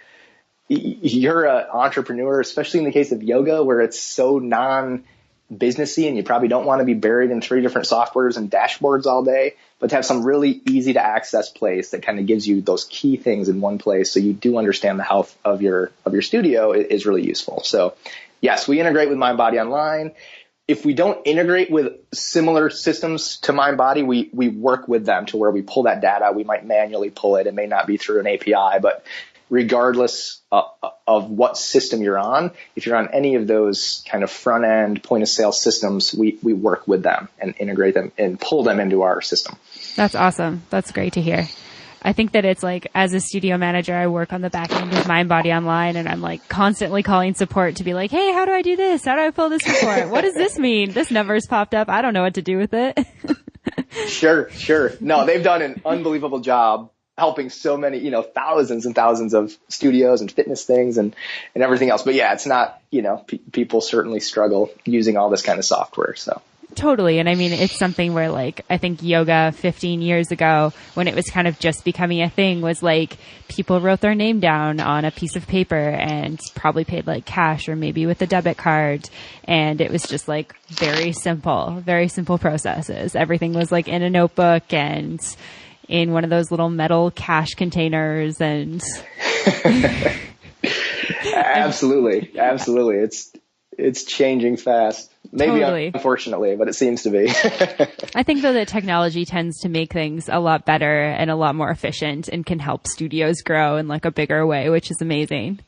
you're an entrepreneur, especially in the case of yoga where it's so non-businessy and you probably don't want to be buried in 3 different softwares and dashboards all day, but to have some really easy to access place that kind of gives you those key things in one place so you do understand the health of your studio is really useful. So yes, we integrate with MindBody Online. If we don't integrate with similar systems to MindBody, we work with them to where we pull that data. We might manually pull it. It may not be through an API, but regardless of what system you're on, if you're on any of those kind of front end point of sale systems, we work with them and integrate them and pull them into our system. That's awesome. That's great to hear. I think that it's like, as a studio manager, I work on the back end of MindBody Online and I'm like constantly calling support to be like, hey, how do I do this? How do I pull this report? What does this mean? This number's popped up. I don't know what to do with it. Sure. No, they've done an unbelievable job helping so many, thousands and thousands of studios and fitness things and everything else. But yeah, it's not, people certainly struggle using all this kind of software. So. Totally. And I mean, it's something where like, I think yoga 15 years ago, when it was kind of just becoming a thing, was like people wrote their name down on a piece of paper and probably paid like cash or maybe with a debit card. And it was just like very simple processes. Everything was like in a notebook and in one of those little metal cash containers and Absolutely. It's changing fast. Maybe totally. Unfortunately, but it seems to be. I think though that technology tends to make things a lot better and a lot more efficient and can help studios grow in like a bigger way, which is amazing.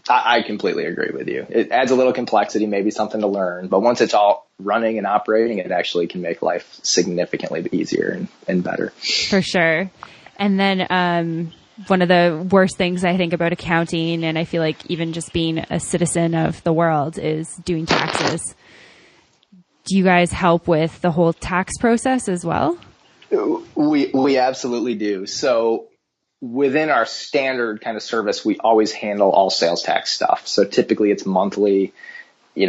I completely agree with you. It adds a little complexity, maybe something to learn, but once it's all running and operating, it actually can make life significantly easier and better. For sure. And then, one of the worst things I think about accounting, and I feel like even just being a citizen of the world, is doing taxes. Do you guys help with the whole tax process as well? We absolutely do. So within our standard kind of service, we always handle all sales tax stuff. So typically it's monthly,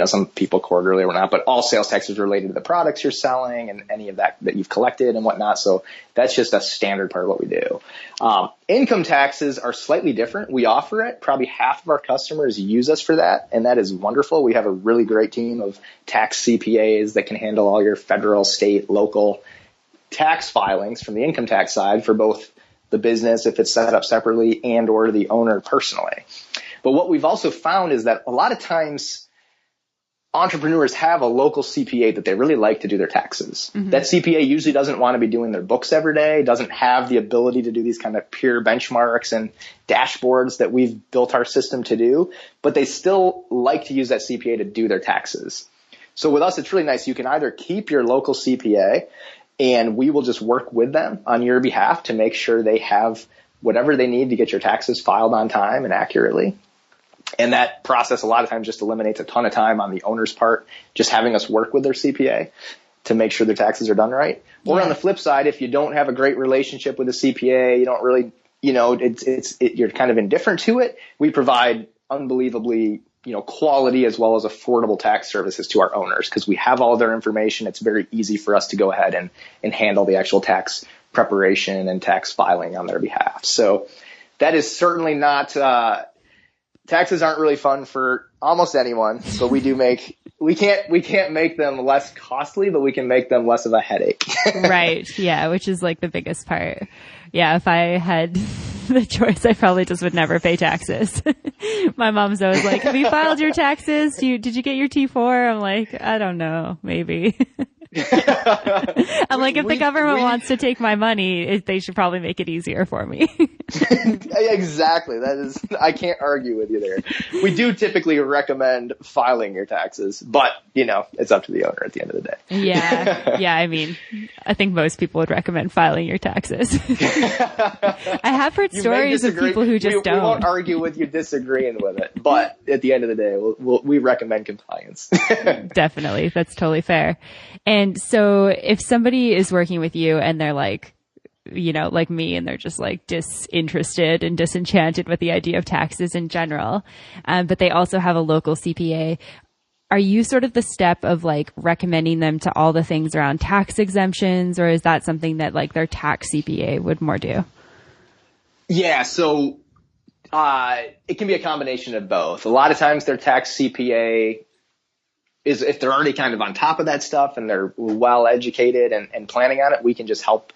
some people quarterly or whatnot, but all sales tax is related to the products you're selling and any of that you've collected and whatnot. So that's just a standard part of what we do. Income taxes are slightly different. We offer it. Probably half of our customers use us for that, and that is wonderful. We have a really great team of tax CPAs that can handle all your federal, state, local tax filings from the income tax side for both the business, if it's set up separately, and or the owner personally. But what we've also found is that a lot of times entrepreneurs have a local CPA that they really like to do their taxes. Mm-hmm. That CPA usually doesn't want to be doing their books every day, doesn't have the ability to do these kind of peer benchmarks and dashboards that we've built our system to do, but they still like to use that CPA to do their taxes. So with us, it's really nice. You can either keep your local CPA and we will just work with them on your behalf to make sure they have whatever they need to get your taxes filed on time and accurately. And that process a lot of times just eliminates a ton of time on the owner's part, just having us work with their CPA to make sure their taxes are done right. Or on the flip side, if you don't have a great relationship with a CPA, you don't really, you're kind of indifferent to it. We provide unbelievably, quality as well as affordable tax services to our owners because we have all their information. It's very easy for us to go ahead and handle the actual tax preparation and tax filing on their behalf. So that is certainly not, taxes aren't really fun for almost anyone, but we can't make them less costly, but we can make them less of a headache. Right. Yeah. Which is like the biggest part. Yeah. If I had the choice, I probably just would never pay taxes. My mom's always like, have you filed your taxes? Did you get your T4? I'm like, I don't know. Maybe. I'm like, if the government wants to take my money, they should probably make it easier for me. Exactly. I can't argue with you there. We do typically recommend filing your taxes, but it's up to the owner at the end of the day. Yeah. Yeah. I mean, I think most people would recommend filing your taxes. I have heard stories of people who just don't. We won't argue with you disagreeing with it, but at the end of the day, we recommend compliance. Definitely. That's totally fair. And so if somebody is working with you and they're like, like me, and they're just like disinterested and disenchanted with the idea of taxes in general, but they also have a local CPA, are you sort of the step of like recommending them to all the things around tax exemptions, or is that something that like their tax CPA would more do? Yeah. So, it can be a combination of both. A lot of times their tax CPA is, if they're already kind of on top of that stuff and they're well educated and planning on it, we can just help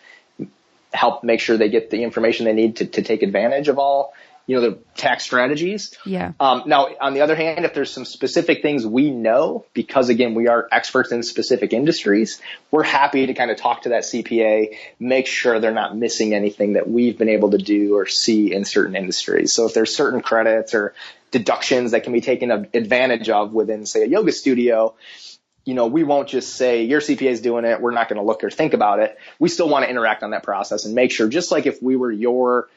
make sure they get the information they need to take advantage of all, the tax strategies. Yeah. Now, on the other hand, if there's some specific things we know, because again, we are experts in specific industries, we're happy to kind of talk to that CPA, make sure they're not missing anything that we've been able to do or see in certain industries. So if there's certain credits or deductions that can be taken advantage of within, say, a yoga studio, we won't just say your CPA is doing it, we're not going to look or think about it. We still want to interact on that process and make sure, just like if we were your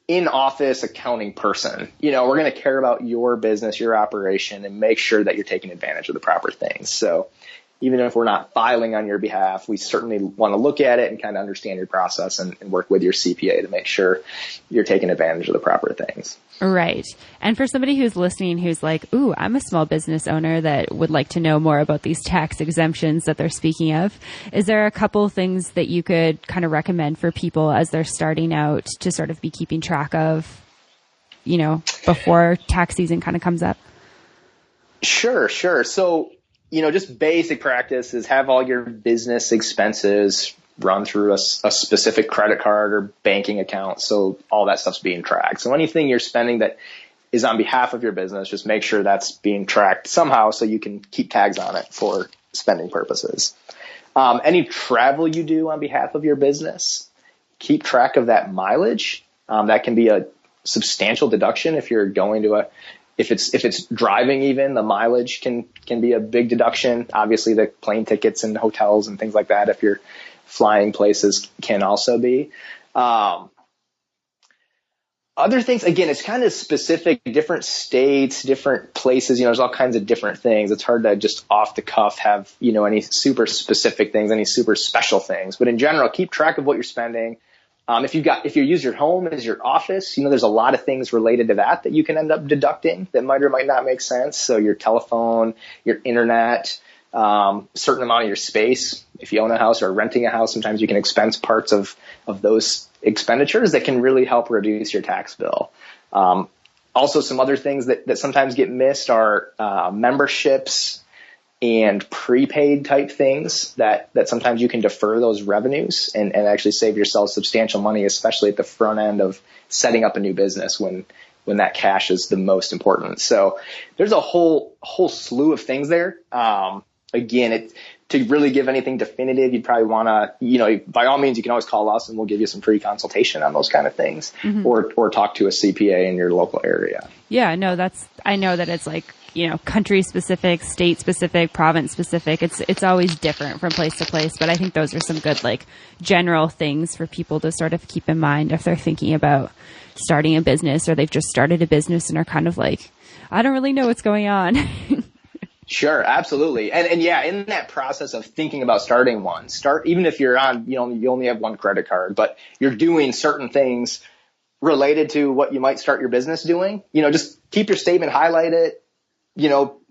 in-office accounting person, we're going to care about your business, your operation, and make sure that you're taking advantage of the proper things. So even if we're not filing on your behalf, we certainly want to look at it and kind of understand your process and work with your CPA to make sure you're taking advantage of the proper things. Right. And for somebody who's listening, who's like, ooh, I'm a small business owner that would like to know more about these tax exemptions that they're speaking of, is there a couple things that you could kind of recommend for people as they're starting out to sort of be keeping track of, before tax season kind of comes up? Sure. So, just basic practice is have all your business expenses run through a specific credit card or banking account. So all that stuff's being tracked. So anything you're spending that is on behalf of your business, just make sure that's being tracked somehow so you can keep tags on it for spending purposes. Any travel you do on behalf of your business, keep track of that mileage. That can be a substantial deduction if you're going to if it's driving, even the mileage can be a big deduction. Obviously the plane tickets and hotels and things like that, if you're flying places, can also be. Other things, again, it's kind of specific, different states, different places, there's all kinds of different things. It's hard to just off the cuff have, any super specific things, any super special things. But in general, keep track of what you're spending. If you use your home as your office, there's a lot of things related to that you can end up deducting that might or might not make sense. So your telephone, your internet, certain amount of your space. If you own a house or renting a house, sometimes you can expense parts of those expenditures that can really help reduce your tax bill. Also, some other things that sometimes get missed are memberships and prepaid type things that sometimes you can defer those revenues and actually save yourself substantial money, especially at the front end of setting up a new business when that cash is the most important. So there's a whole slew of things there. Again, to really give anything definitive, you'd probably want to, by all means, you can always call us and we'll give you some free consultation on those kind of things, or talk to a CPA in your local area. Yeah, no, I know that it's like, country specific, state specific, province specific. It's always different from place to place, but I think those are some good, like, general things for people to sort of keep in mind if they're thinking about starting a business, or they've just started a business and are kind of like, I don't really know what's going on. Sure, absolutely. And yeah, in that process of thinking about starting one, even if you're on, you only have one credit card, but you're doing certain things related to what you might start your business doing, just keep your statement, highlight it,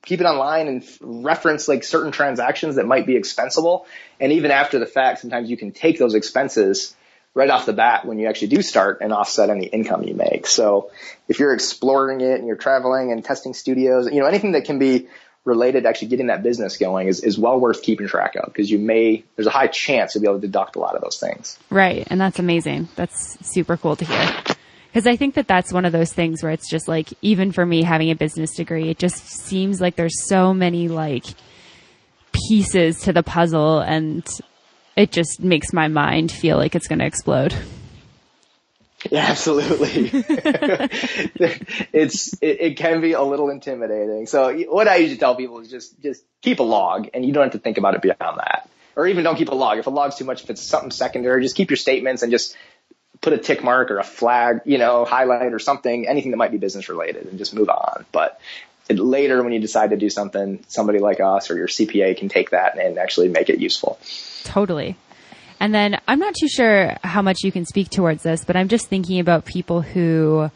keep it online and reference like certain transactions that might be expensible. And even after the fact, sometimes you can take those expenses, right off the bat when you actually do start and offset any income you make. So if you're exploring it and you're traveling and testing studios, anything that can be related to actually getting that business going is well worth keeping track of, because there's a high chance you'll be able to deduct a lot of those things. Right. And that's amazing. That's super cool to hear. Because I think that that's one of those things where it's just like, even for me having a business degree, it just seems like there's so many like pieces to the puzzle, and it just makes my mind feel like it's going to explode. Yeah, absolutely. It can be a little intimidating. So what I usually tell people is just keep a log, and you don't have to think about it beyond that. Or even don't keep a log. If a log's too much, if it's something secondary, just keep your statements and just put a tick mark or a flag, highlight or something, anything that might be business related, and just move on. But later when you decide to do something, somebody like us or your CPA can take that and actually make it useful. Totally. And then I'm not too sure how much you can speak towards this, but I'm just thinking about people who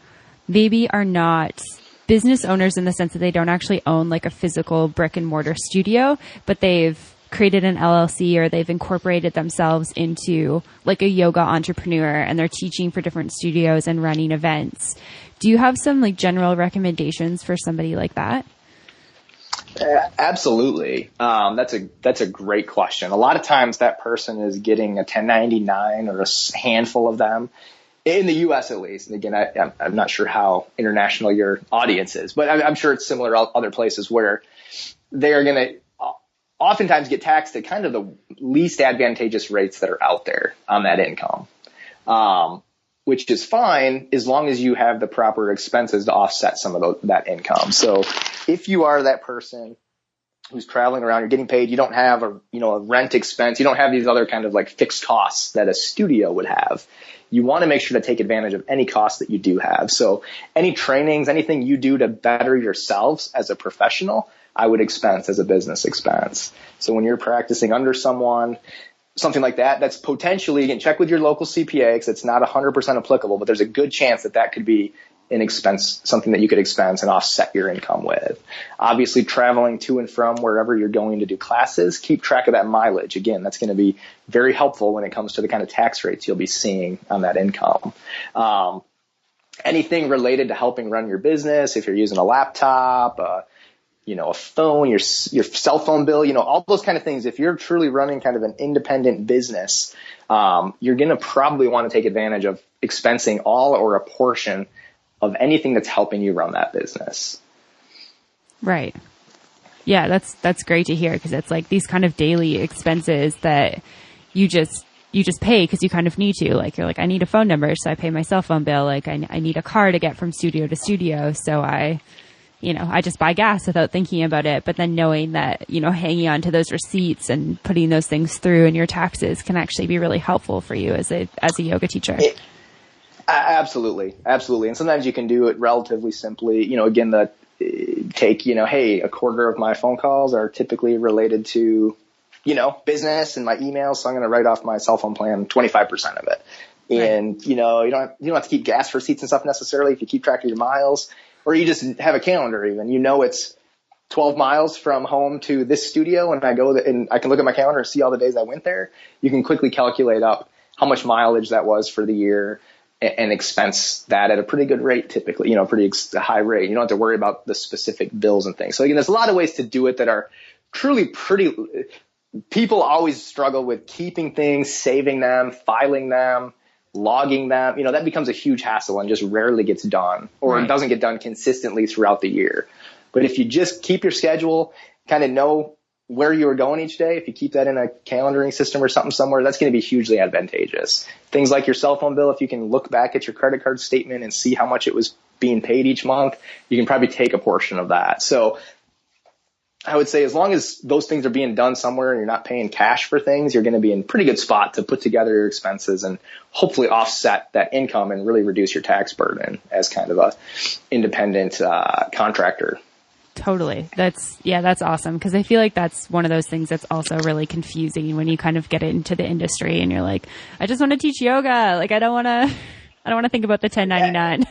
maybe are not business owners in the sense that they don't actually own like a physical brick and mortar studio, but they've created an LLC or they've incorporated themselves into like a yoga entrepreneur, and they're teaching for different studios and running events. Do you have some like general recommendations for somebody like that? Absolutely. That's a great question. A lot of times that person is getting a 1099 or a handful of them in the U.S. at least. And again, I'm not sure how international your audience is, but I'm sure it's similar other places where they are going to oftentimes get taxed at kind of the least advantageous rates that are out there on that income. Which is fine as long as you have the proper expenses to offset some of that income. So if you are that person who's traveling around, you're getting paid, you don't have a rent expense, you don't have these other kind of like fixed costs that a studio would have, you want to make sure to take advantage of any costs that you do have. So any trainings, anything you do to better yourselves as a professional, I would expense as a business expense. So when you're practicing under someone, something like that, that's potentially, again, check with your local CPA because it's not 100% applicable, but there's a good chance that could be an expense, something that you could expense and offset your income with. Obviously, traveling to and from wherever you're going to do classes, keep track of that mileage. Again, that's going to be very helpful when it comes to the kind of tax rates you'll be seeing on that income. Anything related to helping run your business, if you're using a laptop, a phone, your cell phone bill, all those kind of things. If you're truly running kind of an independent business, you're going to probably want to take advantage of expensing all or a portion of anything that's helping you run that business. Right. Yeah, that's great to hear, because it's like these kind of daily expenses that you just pay because you kind of need to. Like, you're like, I need a phone number, so I pay my cell phone bill. Like, I need a car to get from studio to studio, so I just buy gas without thinking about it. But then knowing that, hanging on to those receipts and putting those things through in your taxes can actually be really helpful for you as a yoga teacher. Absolutely. Absolutely. And sometimes you can do it relatively simply. Again, hey, a quarter of my phone calls are typically related to, business and my emails. So I'm going to write off my cell phone plan, 25% of it. And, right. You don't have to keep gas receipts and stuff necessarily if you keep track of your miles. Or you just have a calendar even. It's 12 miles from home to this studio, and and I can look at my calendar and see all the days I went there. You can quickly calculate up how much mileage that was for the year and expense that at a pretty good rate typically, pretty high rate. You don't have to worry about the specific bills and things. So again, there's a lot of ways to do it that are truly pretty. People always struggle with keeping things, saving them, filing them, logging them. That becomes a huge hassle and just rarely gets done, or right. It doesn't get done consistently throughout the year. But if you just keep your schedule, kind of know where you are going each day, if you keep that in a calendaring system or something somewhere, that's going to be hugely advantageous. Things like your cell phone bill, if you can look back at your credit card statement and see how much it was being paid each month, you can probably take a portion of that. So I would say as long as those things are being done somewhere and you're not paying cash for things, you're going to be in a pretty good spot to put together your expenses and hopefully offset that income and really reduce your tax burden as kind of a independent contractor. Totally. That's awesome. Because I feel like that's one of those things that's also really confusing when you kind of get into the industry and you're like, I just want to teach yoga. Like, I don't want to think about the 1099.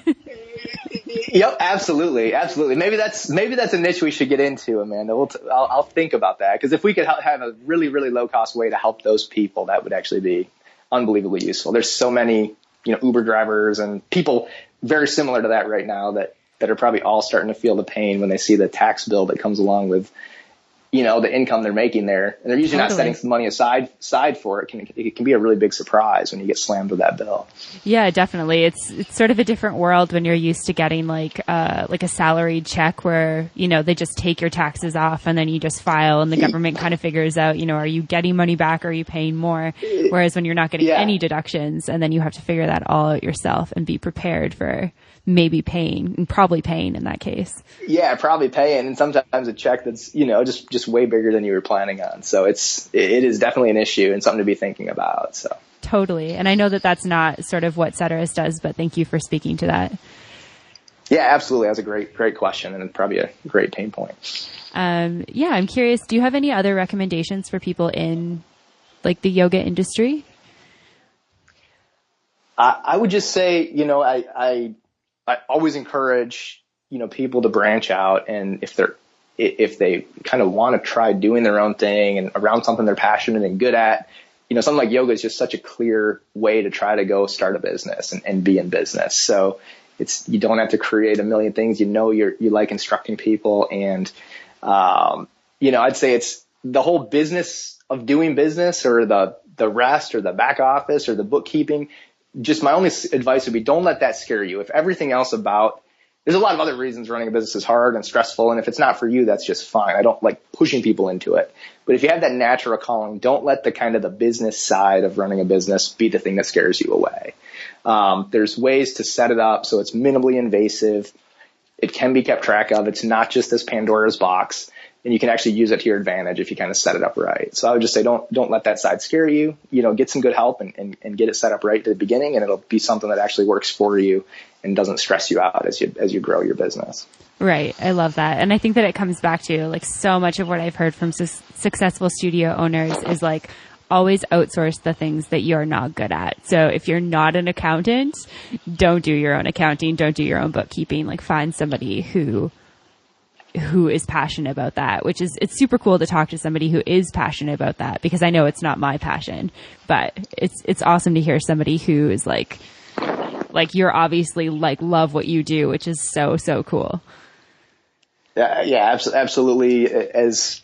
Yep, absolutely. Absolutely. Maybe that's a niche we should get into, Amanda. I'll think about that. Because if we could have a really, really low cost way to help those people, that would actually be unbelievably useful. There's so many, Uber drivers and people very similar to that right now that are probably all starting to feel the pain when they see the tax bill that comes along with, the income they're making there. And they're usually not setting some money aside for it. It can be a really big surprise when you get slammed with that bill. Yeah, definitely. It's sort of a different world when you're used to getting like a salaried check where, they just take your taxes off and then you just file and the government kind of figures out, are you getting money back or are you paying more? Whereas when you're not getting any deductions and then you have to figure that all out yourself and be prepared for maybe paying and probably paying in that case. Yeah, probably paying. And sometimes a check that's, just way bigger than you were planning on. So it is definitely an issue and something to be thinking about. So totally. And I know that that's not sort of what Ceterus does, but thank you for speaking to that. Yeah, absolutely. That's a great question and probably a great pain point. I'm curious, do you have any other recommendations for people in like the yoga industry? I would just say, I always encourage, people to branch out, and if they kind of want to try doing their own thing and around something they're passionate and good at, something like yoga is just such a clear way to try to go start a business and be in business. So you don't have to create a million things. You like instructing people. And, I'd say it's the whole business of doing business or the rest or the back office or the bookkeeping. Just my only advice would be don't let that scare you. If everything else there's a lot of other reasons running a business is hard and stressful. And if it's not for you, that's just fine. I don't like pushing people into it. But if you have that natural calling, don't let the kind of the business side of running a business be the thing that scares you away. There's ways to set it up so it's minimally invasive. It can be kept track of. It's not just this Pandora's box. And you can actually use it to your advantage if you kind of set it up right. So I would just say don't let that side scare you. Get some good help and get it set up right at the beginning, and it'll be something that actually works for you and doesn't stress you out as you grow your business. Right. I love that. And I think that it comes back to like so much of what I've heard from successful studio owners is like always outsource the things that you're not good at. So if you're not an accountant, don't do your own accounting, don't do your own bookkeeping, like find somebody who is passionate about that, it's super cool to talk to somebody who is passionate about that, because I know it's not my passion, but it's awesome to hear somebody who is like you're obviously like love what you do, which is so, so cool. Yeah, absolutely. As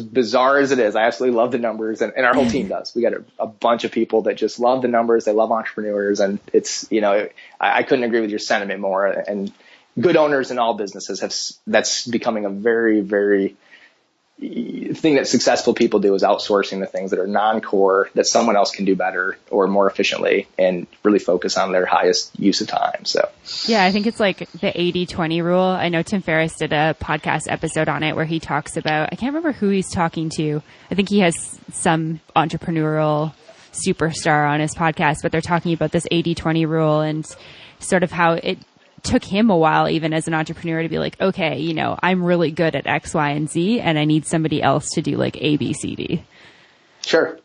bizarre as it is, I absolutely love the numbers, and our whole team does. We got a bunch of people that just love the numbers. They love entrepreneurs, and it's, I couldn't agree with your sentiment more. And good owners in all businesses that's becoming a very, very thing that successful people do is outsourcing the things that are non-core that someone else can do better or more efficiently and really focus on their highest use of time. So yeah, I think it's like the 80-20 rule. I know Tim Ferriss did a podcast episode on it where he talks about, I can't remember who he's talking to. I think he has some entrepreneurial superstar on his podcast, but they're talking about this 80-20 rule and sort of how it took him a while, even as an entrepreneur, to be like, okay, I'm really good at X, Y, and Z, and I need somebody else to do like A, B, C, D. Sure.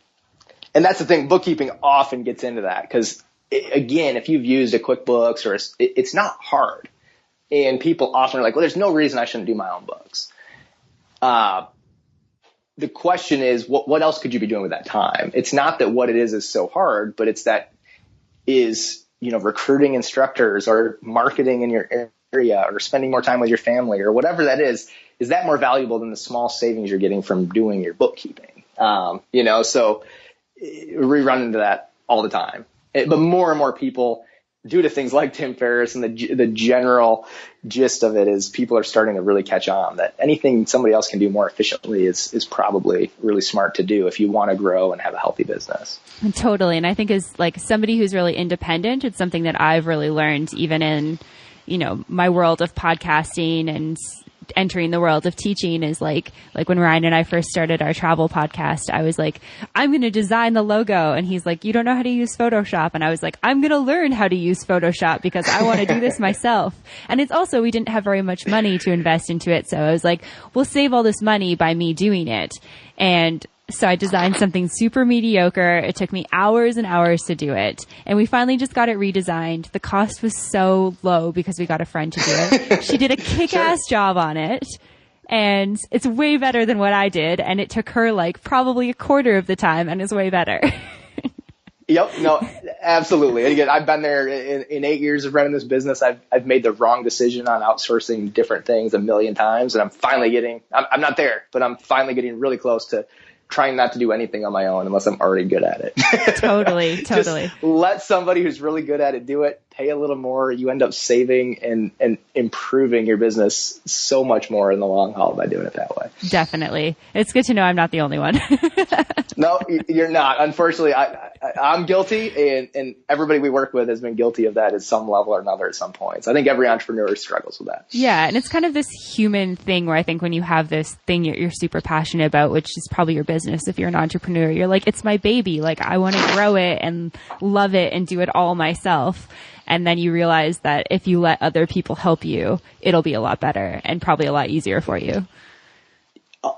And that's the thing. Bookkeeping often gets into that because, again, if you've used a QuickBooks it's not hard. And people often are like, well, there's no reason I shouldn't do my own books. The question is, what else could you be doing with that time? It's not that what it is so hard, but it's that recruiting instructors or marketing in your area or spending more time with your family or whatever that is that more valuable than the small savings you're getting from doing your bookkeeping? So we run into that all the time. But more and more people, due to things like Tim Ferriss and the general gist of it is people are starting to really catch on that anything somebody else can do more efficiently is probably really smart to do if you want to grow and have a healthy business. Totally. And I think as like somebody who's really independent, it's something that I've really learned even in, my world of podcasting and entering the world of teaching is like when Ryan and I first started our travel podcast, I was like, I'm going to design the logo. And he's like, you don't know how to use Photoshop. And I was like, I'm going to learn how to use Photoshop because I want to do this myself. And it's also, we didn't have very much money to invest into it. So I was like, we'll save all this money by me doing it. And so I designed something super mediocre. It took me hours and hours to do it. And we finally just got it redesigned. The cost was so low because we got a friend to do it. She did a kick-ass job on it. And it's way better than what I did. And it took her like probably a quarter of the time and is way better. Yep. No, absolutely. And again, I've been there in 8 years of running this business. I've made the wrong decision on outsourcing different things a million times. And I'm finally I'm not there, but I'm finally getting really close to trying not to do anything on my own unless I'm already good at it. Totally. Just let somebody who's really good at it do it, pay a little more. You end up saving and improving your business so much more in the long haul by doing it that way. Definitely. It's good to know I'm not the only one. No, you're not. Unfortunately, I'm guilty, and everybody we work with has been guilty of that at some level or another at some point. So I think every entrepreneur struggles with that. Yeah. And it's kind of this human thing where I think when you have this thing you're super passionate about, which is probably your business, if you're an entrepreneur, you're like, it's my baby. Like, I want to grow it and love it and do it all myself. And then you realize that if you let other people help you, it'll be a lot better and probably a lot easier for you.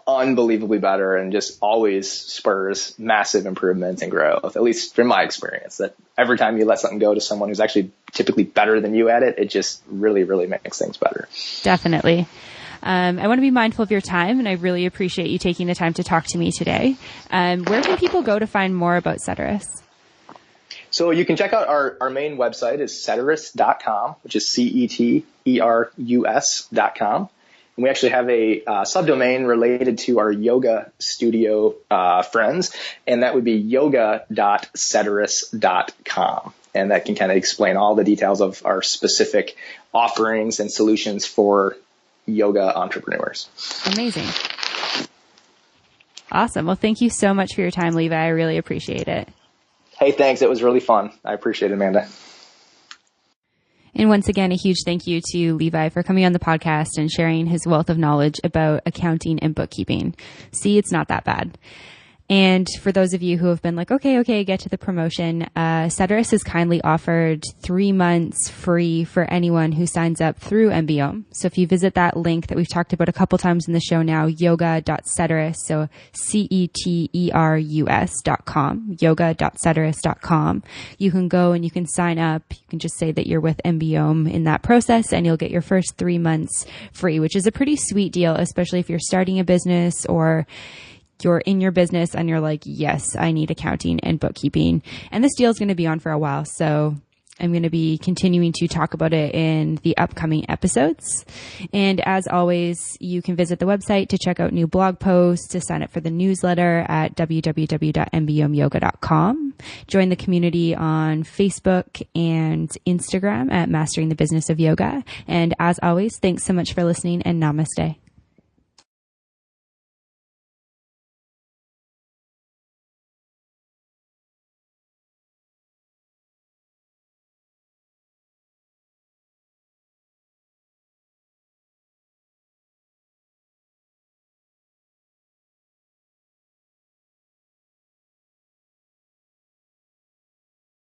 Unbelievably better, and just always spurs massive improvements and growth, at least from my experience, that every time you let something go to someone who's actually typically better than you at it, it just really, really makes things better. Definitely. I want to be mindful of your time, and I really appreciate you taking the time to talk to me today. Where can people go to find more about Ceterus? So you can check out our main website is ceterus.com, which is CETERUS.com. And we actually have a subdomain related to our yoga studio friends, and that would be yoga.ceterus.com. And that can kind of explain all the details of our specific offerings and solutions for yoga entrepreneurs. Amazing. Awesome. Well, thank you so much for your time, Levi. I really appreciate it. Hey, thanks. It was really fun. I appreciate it, Amanda. And once again, a huge thank you to Levi for coming on the podcast and sharing his wealth of knowledge about accounting and bookkeeping. See, it's not that bad. And for those of you who have been like, okay, get to the promotion, Ceterus has kindly offered 3 months free for anyone who signs up through MBOM. So if you visit that link that we've talked about a couple times in the show now, yoga.ceterus, so CETERUS.com, yoga.ceterus.com, you can go and you can sign up. You can just say that you're with MBOM in that process, and you'll get your first 3 months free, which is a pretty sweet deal, especially if you're starting a business or you're in your business and you're like, yes, I need accounting and bookkeeping. And this deal is going to be on for a while. So I'm going to be continuing to talk about it in the upcoming episodes. And as always, you can visit the website to check out new blog posts, to sign up for the newsletter at www.mbomyoga.com. Join the community on Facebook and Instagram at Mastering the Business of Yoga. And as always, thanks so much for listening, and namaste.